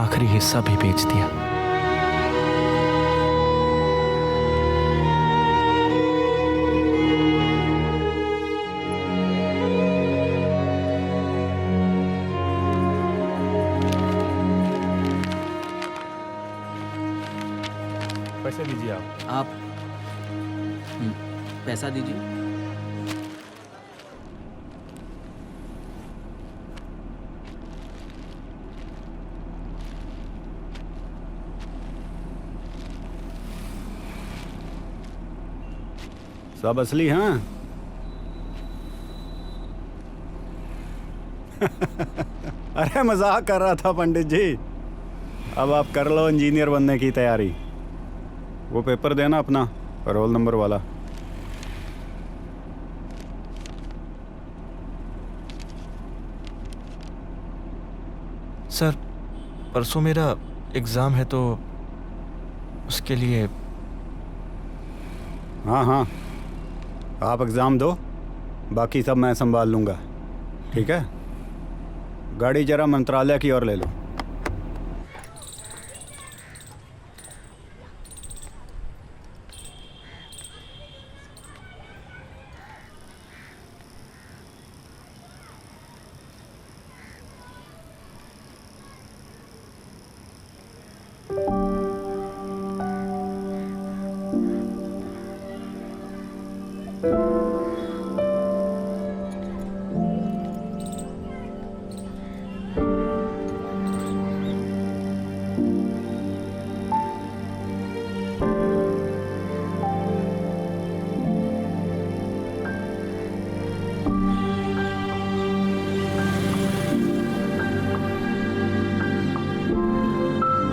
आखिरी हिस्सा भी बेच दिया। पैसे दीजिए आप। पैसा दीजिए। सब असली हाँ। अरे मजाक कर रहा था पंडित जी। अब आप कर लो इंजीनियर बनने की तैयारी। वो पेपर देना अपना रोल नंबर वाला। सर परसों मेरा एग्ज़ाम है तो उसके लिए। हाँ हाँ आप एग्ज़ाम दो, बाकी सब मैं संभाल लूँगा। ठीक है, गाड़ी जरा मंत्रालय की ओर ले लो।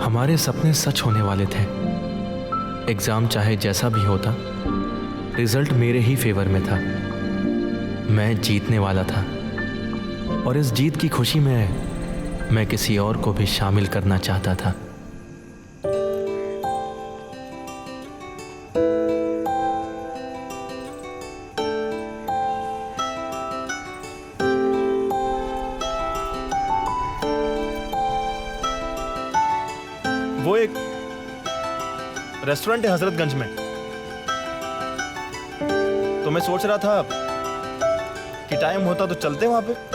हमारे सपने सच होने वाले थे। एग्ज़ाम चाहे जैसा भी होता, रिजल्ट मेरे ही फेवर में था। मैं जीतने वाला था और इस जीत की खुशी में मैं किसी और को भी शामिल करना चाहता था। वो एक रेस्टोरेंट है हजरतगंज में, तो मैं सोच रहा था कि टाइम होता तो चलते वहां पे।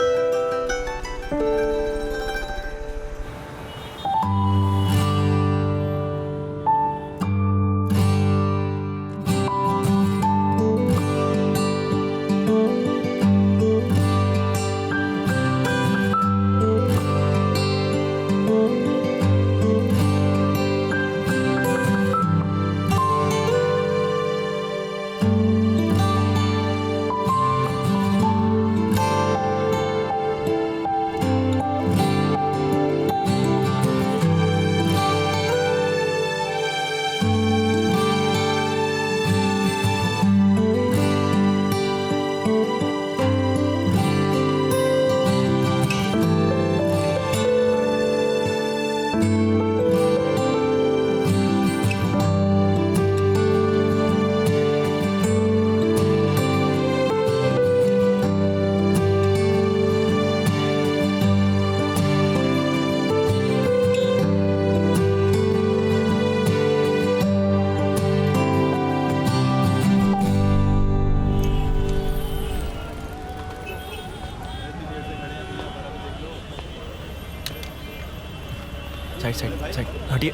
साइड साइड साइड हटिए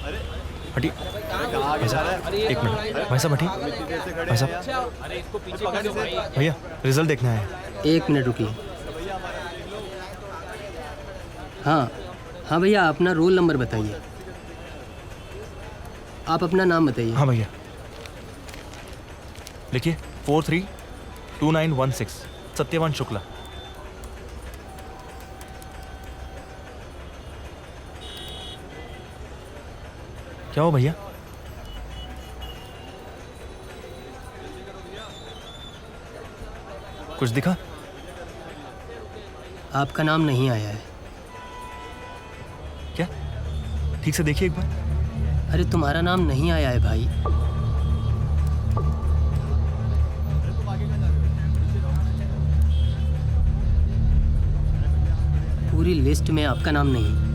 हटिए। भाई साहब एक मिनट, भाई साहब हटिए। भाई साहब भैया रिजल्ट देखना है। 1 मिनट रुकिए। हाँ हाँ भैया, अपना रोल नंबर बताइए। आप अपना नाम बताइए। हाँ भैया लिखिए 432916 सत्यवान शुक्ला। क्या हो भैया? कुछ दिखा? आपका नाम नहीं आया है। क्या? ठीक से देखिए एक बार। अरे तुम्हारा नाम नहीं आया है भाई। पूरी लिस्ट में आपका नाम नहीं।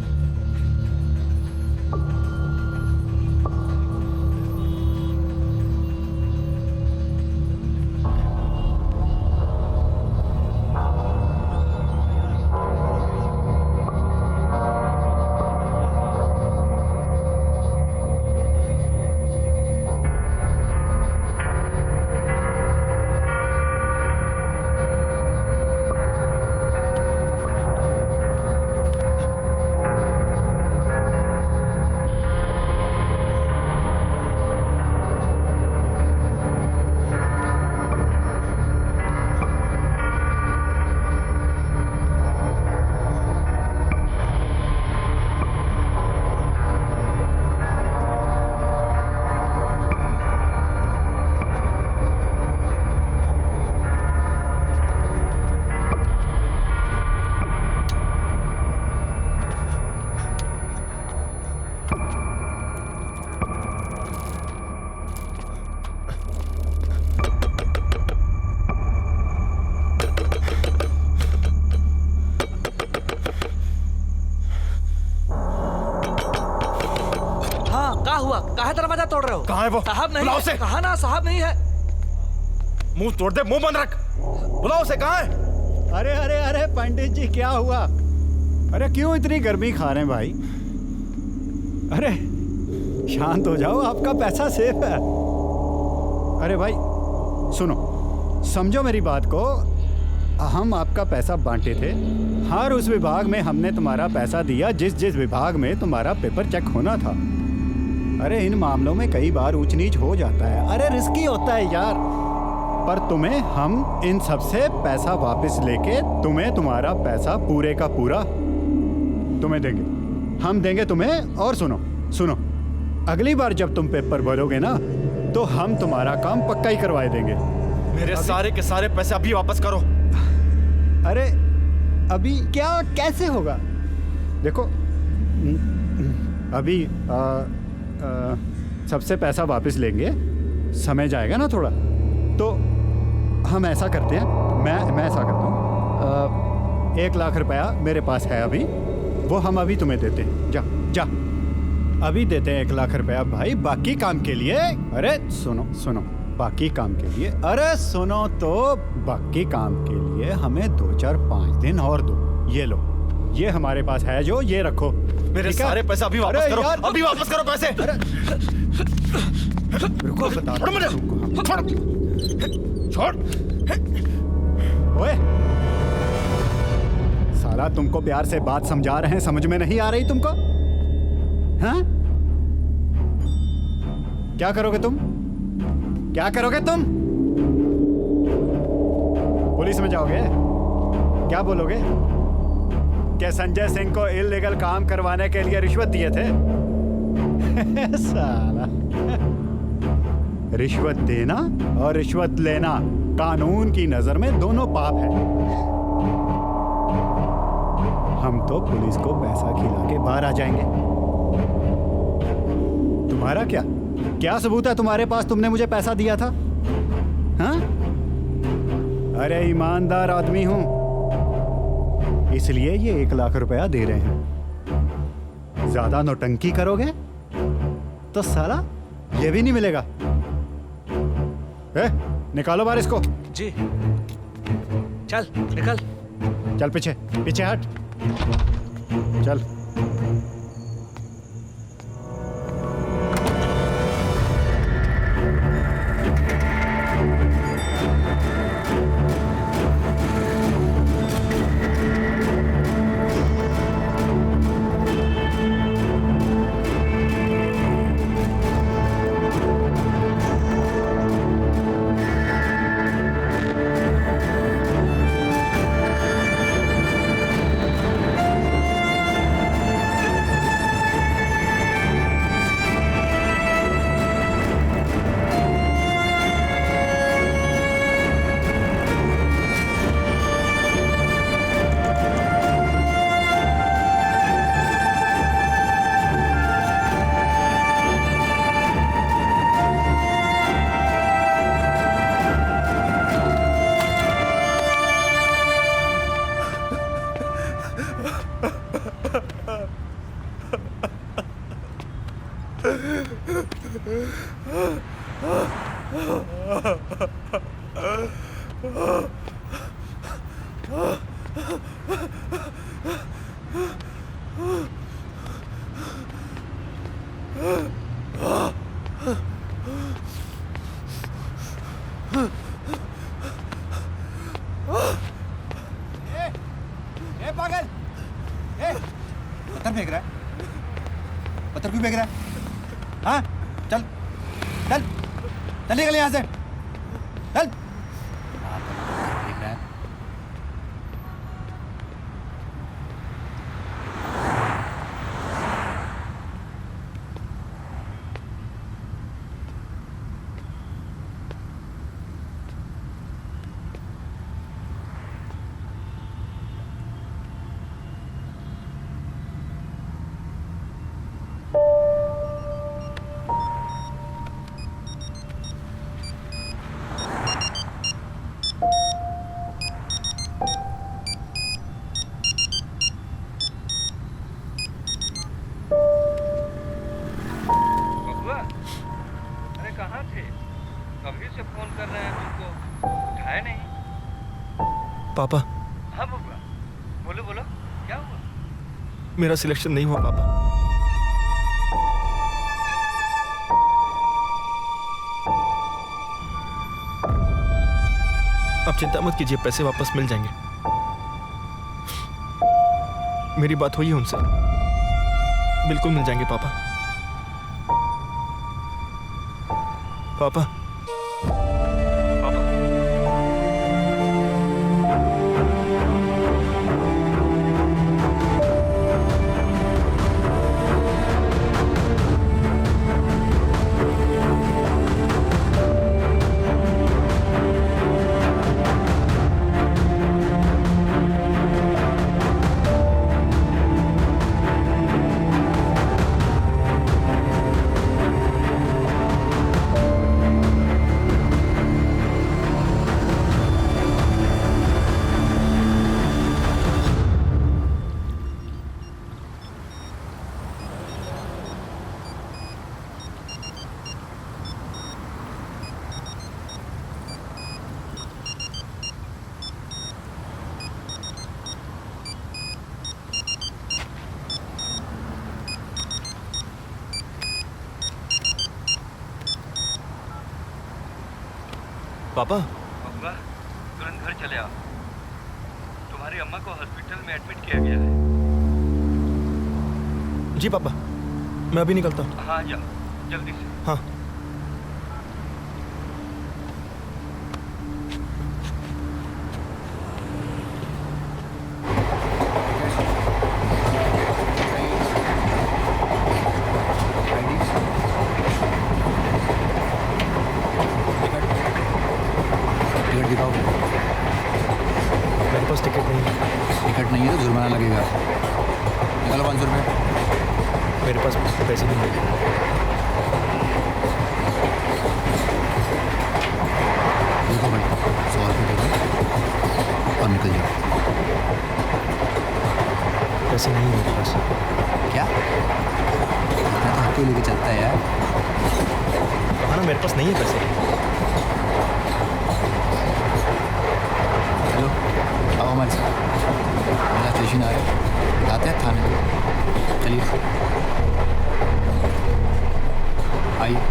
काहे दरवाजा तोड़ रहे हो? कहाँ है वो? साहब नहीं बुलाओ है। उसे। कहा ना साहब नहीं है। मुंह तोड़ दे, मुंह बंद रख। बुलाओ उसे, कहाँ है? अरे अरे अरे पंडित जी क्या हुआ? अरे क्यों इतनी गर्मी खा रहे हैं भाई? अरे शांत हो जाओ, आपका पैसा सेफ है। अरे भाई सुनो, समझो मेरी बात को। हम आपका पैसा बांटे थे, हर उस विभाग में हमने तुम्हारा पैसा दिया जिस जिस विभाग में तुम्हारा पेपर चेक होना था। अरे इन मामलों में कई बार ऊंच नीच हो जाता है, अरे रिस्की होता है यार। पर तुम्हें हम इन सब से पैसा वापस लेके तुम्हें तुम्हारा पैसा पूरे का पूरा तुम्हें देंगे, हम देंगे तुम्हें। और सुनो सुनो, अगली बार जब तुम पेपर भरोगे ना तो हम तुम्हारा काम पक्का ही करवाए देंगे। मेरे सारे के सारे पैसे अभी वापस करो। अरे अभी क्या, कैसे होगा? देखो अभी सबसे पैसा वापस लेंगे, समय जाएगा ना थोड़ा, तो हम ऐसा करते हैं, मैं ऐसा करता हूँ, 1 लाख रुपया मेरे पास है अभी, वो हम अभी तुम्हें देते हैं। जा जा अभी देते हैं 1 लाख रुपया भाई, बाकी काम के लिए। अरे सुनो सुनो, बाकी काम के लिए, अरे सुनो तो, बाकी काम के लिए हमें 2 4 5 दिन और दो। ये लो, ये हमारे पास है जो, ये रखो। मेरे सारे पैसे अभी वापस करो, अभी वापस करो पैसे। रुको बता, छोड़ मुझे, छोड़। ओए साला, तुमको प्यार से बात समझा रहे हैं, समझ में नहीं आ रही तुमको? हाँ क्या करोगे तुम? क्या करोगे तुम? पुलिस में जाओगे? क्या बोलोगे? क्या संजय सिंह को इल्लीगल काम करवाने के लिए रिश्वत दिए थे? साला, रिश्वत देना और रिश्वत लेना कानून की नजर में दोनों पाप है। हम तो पुलिस को पैसा खिला के बाहर आ जाएंगे। तुम्हारा क्या सबूत है तुम्हारे पास तुमने मुझे पैसा दिया था? हाँ? अरे ईमानदार आदमी हूं, इसलिए ये 1 लाख रुपया दे रहे हैं। ज्यादा नौटंकी करोगे तो साला ये भी नहीं मिलेगा। निकालो बाहर इसको। जी चल निकल। चल पीछे पीछे हट, चल। ए पागल, ए पत्थर फेंक रहा है, पत्थर क्यों फेंक रहा है? हाँ चल चल चल निकल यहाँ से, चल। फेंक रहा है। अरे कहाँ थे? कभी से फोन कर रहे हैं तुमको, उठाया नहीं। पापा, हाँ बबुआ, बोलो बोलो, क्या हुआ? मेरा सिलेक्शन नहीं हुआ पापा। आप चिंता मत कीजिए, पैसे वापस मिल जाएंगे। मेरी बात हुई है उनसे, बिल्कुल मिल जाएंगे पापा। पापा, पापा, बबुआ, तुरंत घर चले आओ। तुम्हारी अम्मा को हॉस्पिटल में एडमिट किया गया है। जी पापा, मैं अभी निकलता हूँ। हाँ जाओ, जल्दी से। हाँ। टिकट दिखाओ। मेरे पास टिकट नहीं है। टिकट नहीं है तो जुर्माना लगेगा। निकालो 500 रुपये। मेरे पास पैसे नहीं है। देखो भाई, 100 रुपये दे दो और निकल जाओ। पैसे नहीं है मेरे पास। क्या? इतना तो हर कोई लेके चलता है यार। कहा ना मेरे पास नहीं है पैसे। चलो आओ हमारे साथ, मेरा स्टेशन आ रहा है, जाते हैं थाने में। चलिए आइए।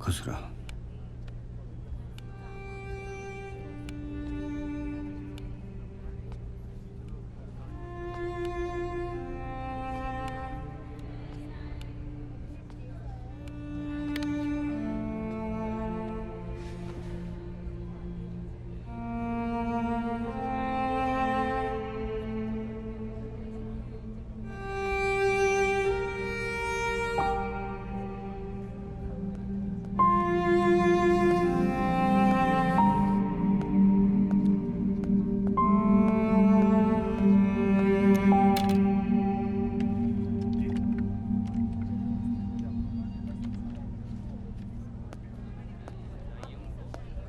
खुश रहो।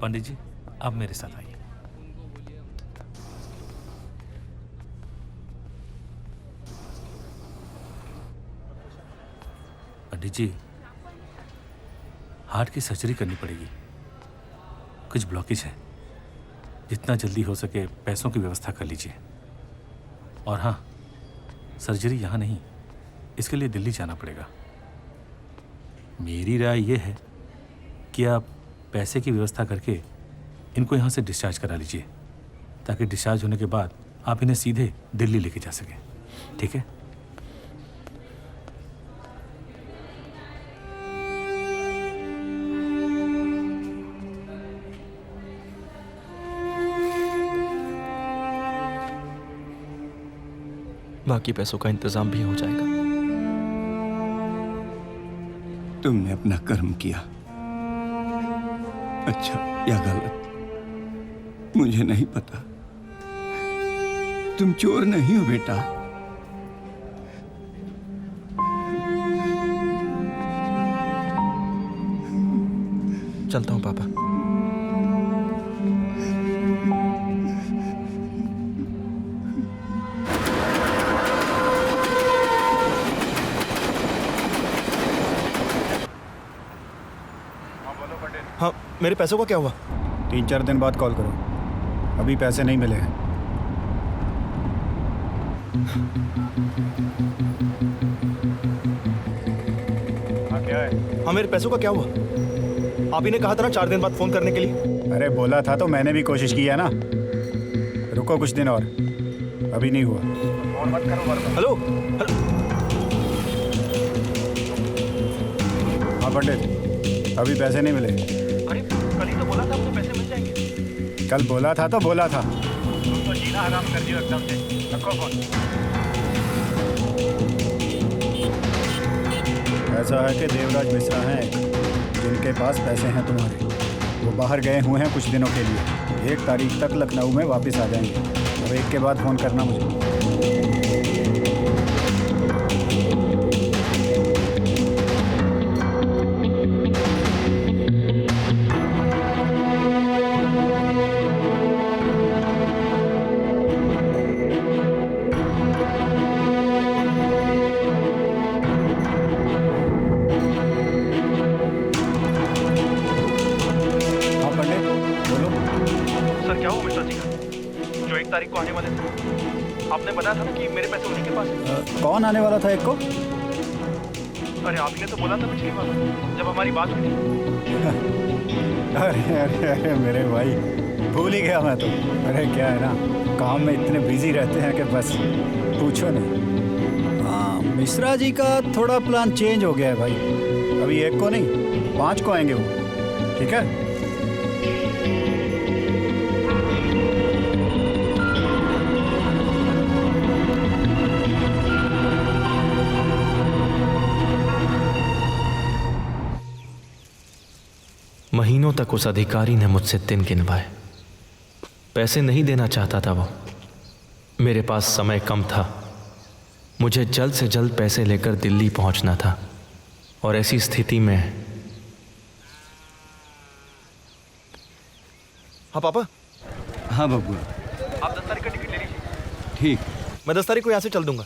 पंडित जी, आप मेरे साथ आइए। पंडित जी, हार्ट की सर्जरी करनी पड़ेगी। कुछ ब्लॉकेज है। जितना जल्दी हो सके पैसों की व्यवस्था कर लीजिए। और हाँ, सर्जरी यहाँ नहीं, इसके लिए दिल्ली जाना पड़ेगा। मेरी राय यह है कि आप पैसे की व्यवस्था करके इनको यहाँ से डिस्चार्ज करा लीजिए, ताकि डिस्चार्ज होने के बाद आप इन्हें सीधे दिल्ली लेके जा सकें। ठीक है? बाकी पैसों का इंतजाम भी हो जाएगा। तुमने अपना कर्म किया, अच्छा या गलत मुझे नहीं पता। तुम चोर नहीं हो बेटा। चलता हूँ पापा। हाँ, मेरे पैसों का क्या हुआ? 3-4 दिन बाद कॉल करो, अभी पैसे नहीं मिले हैं। हाँ, क्या है? हाँ, मेरे पैसों का क्या हुआ? आप ही ने कहा था ना 4 दिन बाद फोन करने के लिए। अरे बोला था तो मैंने भी कोशिश की है ना। रुको कुछ दिन और, अभी नहीं हुआ। फोन मत करो। हेलो। हाँ पंडित, अभी पैसे नहीं मिले। अरे कल ही तो बोला था आपको पैसे मिल जाएंगे। कल बोला था तो बोला था। तुम तो जीना हराम कर दियो एकदम से। रखो फोन। ऐसा है कि देवराज मिश्रा हैं जिनके पास पैसे हैं तुम्हारे। वो बाहर गए हुए हैं कुछ दिनों के लिए, 1 तारीख तक लखनऊ में वापस आ जाएंगे। अब 1 के बाद फ़ोन करना मुझे। तारीख को आने वाले थे। आपने बताया था ना कि मेरे पैसे उन्हीं के पास है। कौन आने वाला था 1 को? अरे आप ही ने तो बोला था पिछली बार जब हमारी बात हुई थी। अरे अरे अरे मेरे भाई, भूल ही गया मैं तो। अरे क्या है ना, काम में इतने बिजी रहते हैं कि बस पूछो नहीं। हाँ, मिश्रा जी का थोड़ा प्लान चेंज हो गया है भाई। अभी 1 को नहीं, 5 को आएंगे वो। ठीक है? महीनों तक उस अधिकारी ने मुझसे दिन गिनवाए। पैसे नहीं देना चाहता था वो। मेरे पास समय कम था, मुझे जल्द से जल्द पैसे लेकर दिल्ली पहुंचना था। और ऐसी स्थिति में हाँ पापा। हाँ बबुआ। आप 10 तारीख का टिकट ले लीजिए। ठीक। मैं 10 तारीख को यहाँ से चल दूंगा।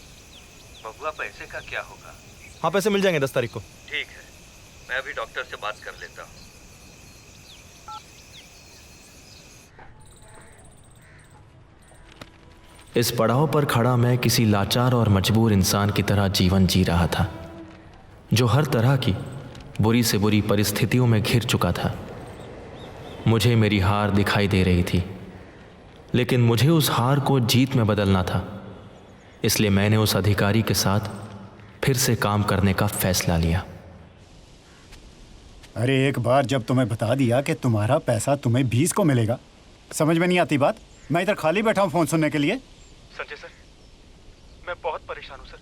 बबुआ पैसे का क्या होगा? हाँ, पैसे मिल जाएंगे 10 तारीख को। ठीक है, मैं अभी डॉक्टर से बात कर लेता हूँ। इस पड़ाव पर खड़ा मैं किसी लाचार और मजबूर इंसान की तरह जीवन जी रहा था, जो हर तरह की बुरी से बुरी परिस्थितियों में घिर चुका था। मुझे मेरी हार दिखाई दे रही थी, लेकिन मुझे उस हार को जीत में बदलना था। इसलिए मैंने उस अधिकारी के साथ फिर से काम करने का फैसला लिया। अरे एक बार जब तुम्हें बता दिया कि तुम्हारा पैसा तुम्हें 20 को मिलेगा, समझ में नहीं आती बात? मैं इधर खाली बैठा हूँ फ़ोन सुनने के लिए। संजय सर, मैं बहुत परेशान हूँ सर।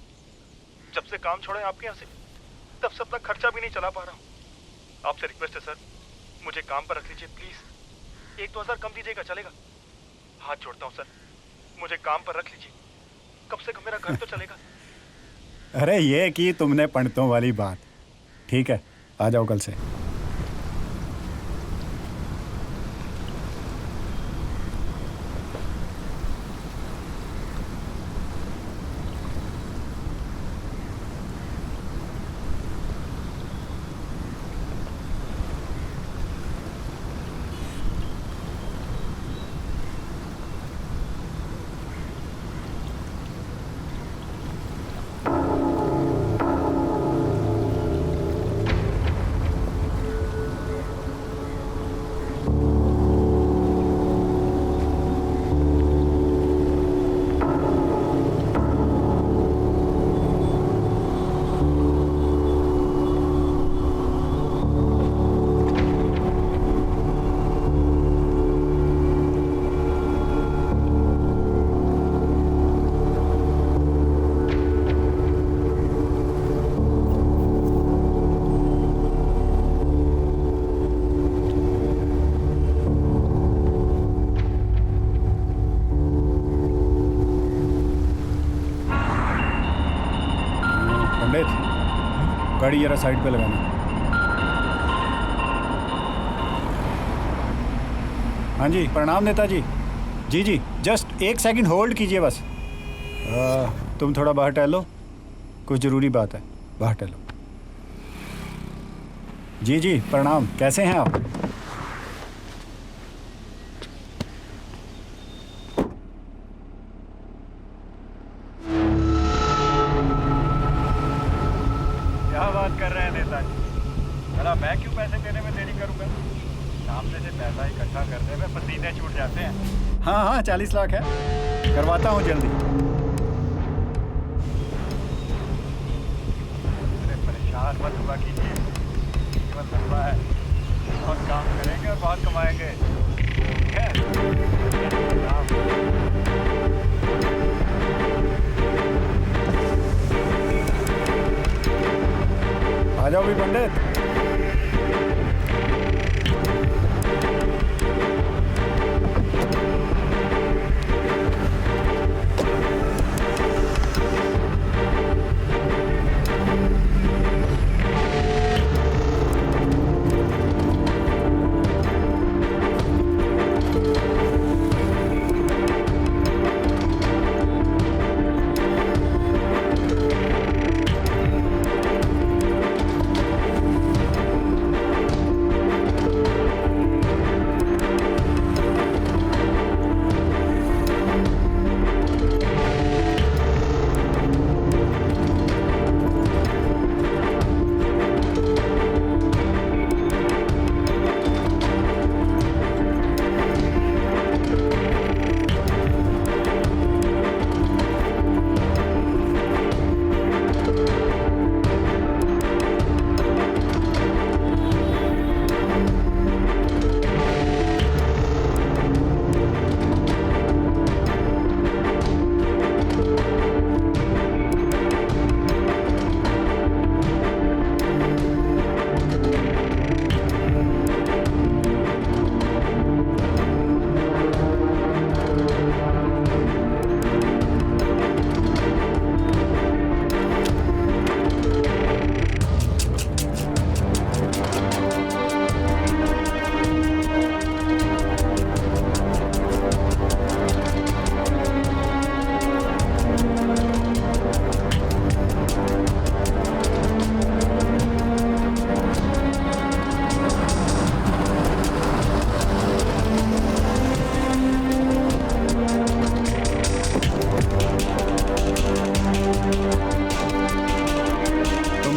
जब से काम छोड़ा है आपके यहाँ से, तब से अपना खर्चा भी नहीं चला पा रहा हूँ। आपसे रिक्वेस्ट है सर, मुझे काम पर रख लीजिए प्लीज़। 1-2 हज़ार कम दीजिएगा, चलेगा? हाथ जोड़ता हूँ सर, मुझे काम पर रख लीजिए। कम से कम मेरा घर तो चलेगा। अरे ये की तुमने पंडितों वाली बात। ठीक है, आ जाओ कल से। गाड़ी जरा साइड पे लगाना। हाँ जी, प्रणाम नेताजी। जी जी, जस्ट 1 सेकंड होल्ड कीजिए बस। तुम थोड़ा बाहर टहलो, कुछ ज़रूरी बात है, बाहर टहलो। जी जी, प्रणाम। कैसे हैं आप? क्या बात कर रहे हैं नेताजी? भला मैं क्यों पैसे देने में देरी करूंगा? सामने से पैसा इकट्ठा करने में पसीने छूट जाते हैं। हाँ हाँ, 40 लाख है, करवाता हूँ जल्दी। अरे परेशान मत हुआ कीजिए, जीवन लंबा है, बहुत काम करेंगे और बहुत कमाएंगे। ठीक है? आ जाओ भी पंडित।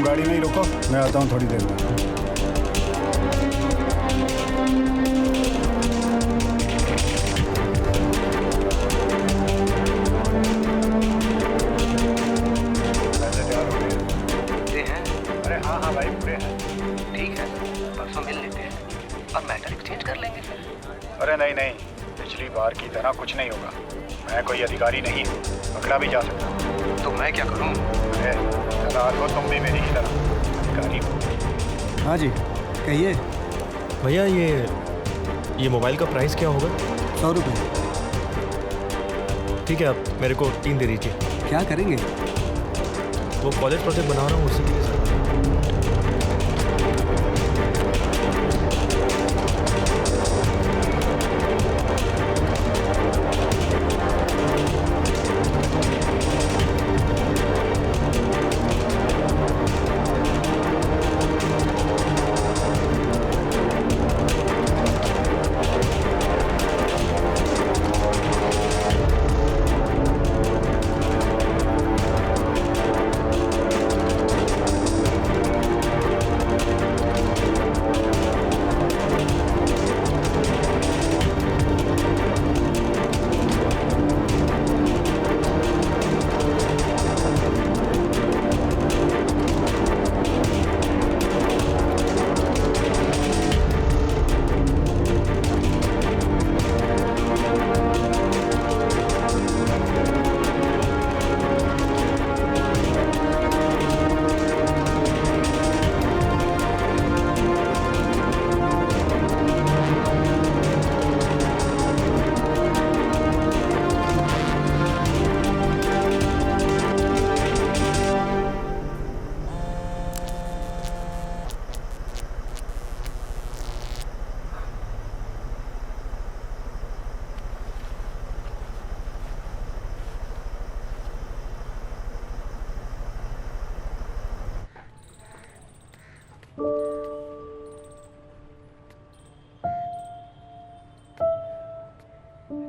गाड़ी नहीं रोको, मैं आता हूँ थोड़ी देर में। अरे हाँ हाँ भाई, पूरे हैं। ठीक है, परसों मिल लेते हैं और मैटर एक्सचेंज कर लेंगे फिर। अरे नहीं नहीं, पिछली बार की तरह कुछ नहीं होगा। मैं कोई अधिकारी नहीं हूँ, पकड़ा भी जा सकता हूँ। तो मैं क्या करूँ? फिलहाल हो तुम भी मेरी ही तरह अधिकारी हो। हाँ जी, कहिए। भैया ये मोबाइल का प्राइस क्या होगा? 100 रुपये। ठीक है, आप मेरे को 3 दे दीजिए। क्या करेंगे? वो कॉलेज प्रोजेक्ट बना रहा हूँ, उसी के लिए सर।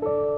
है।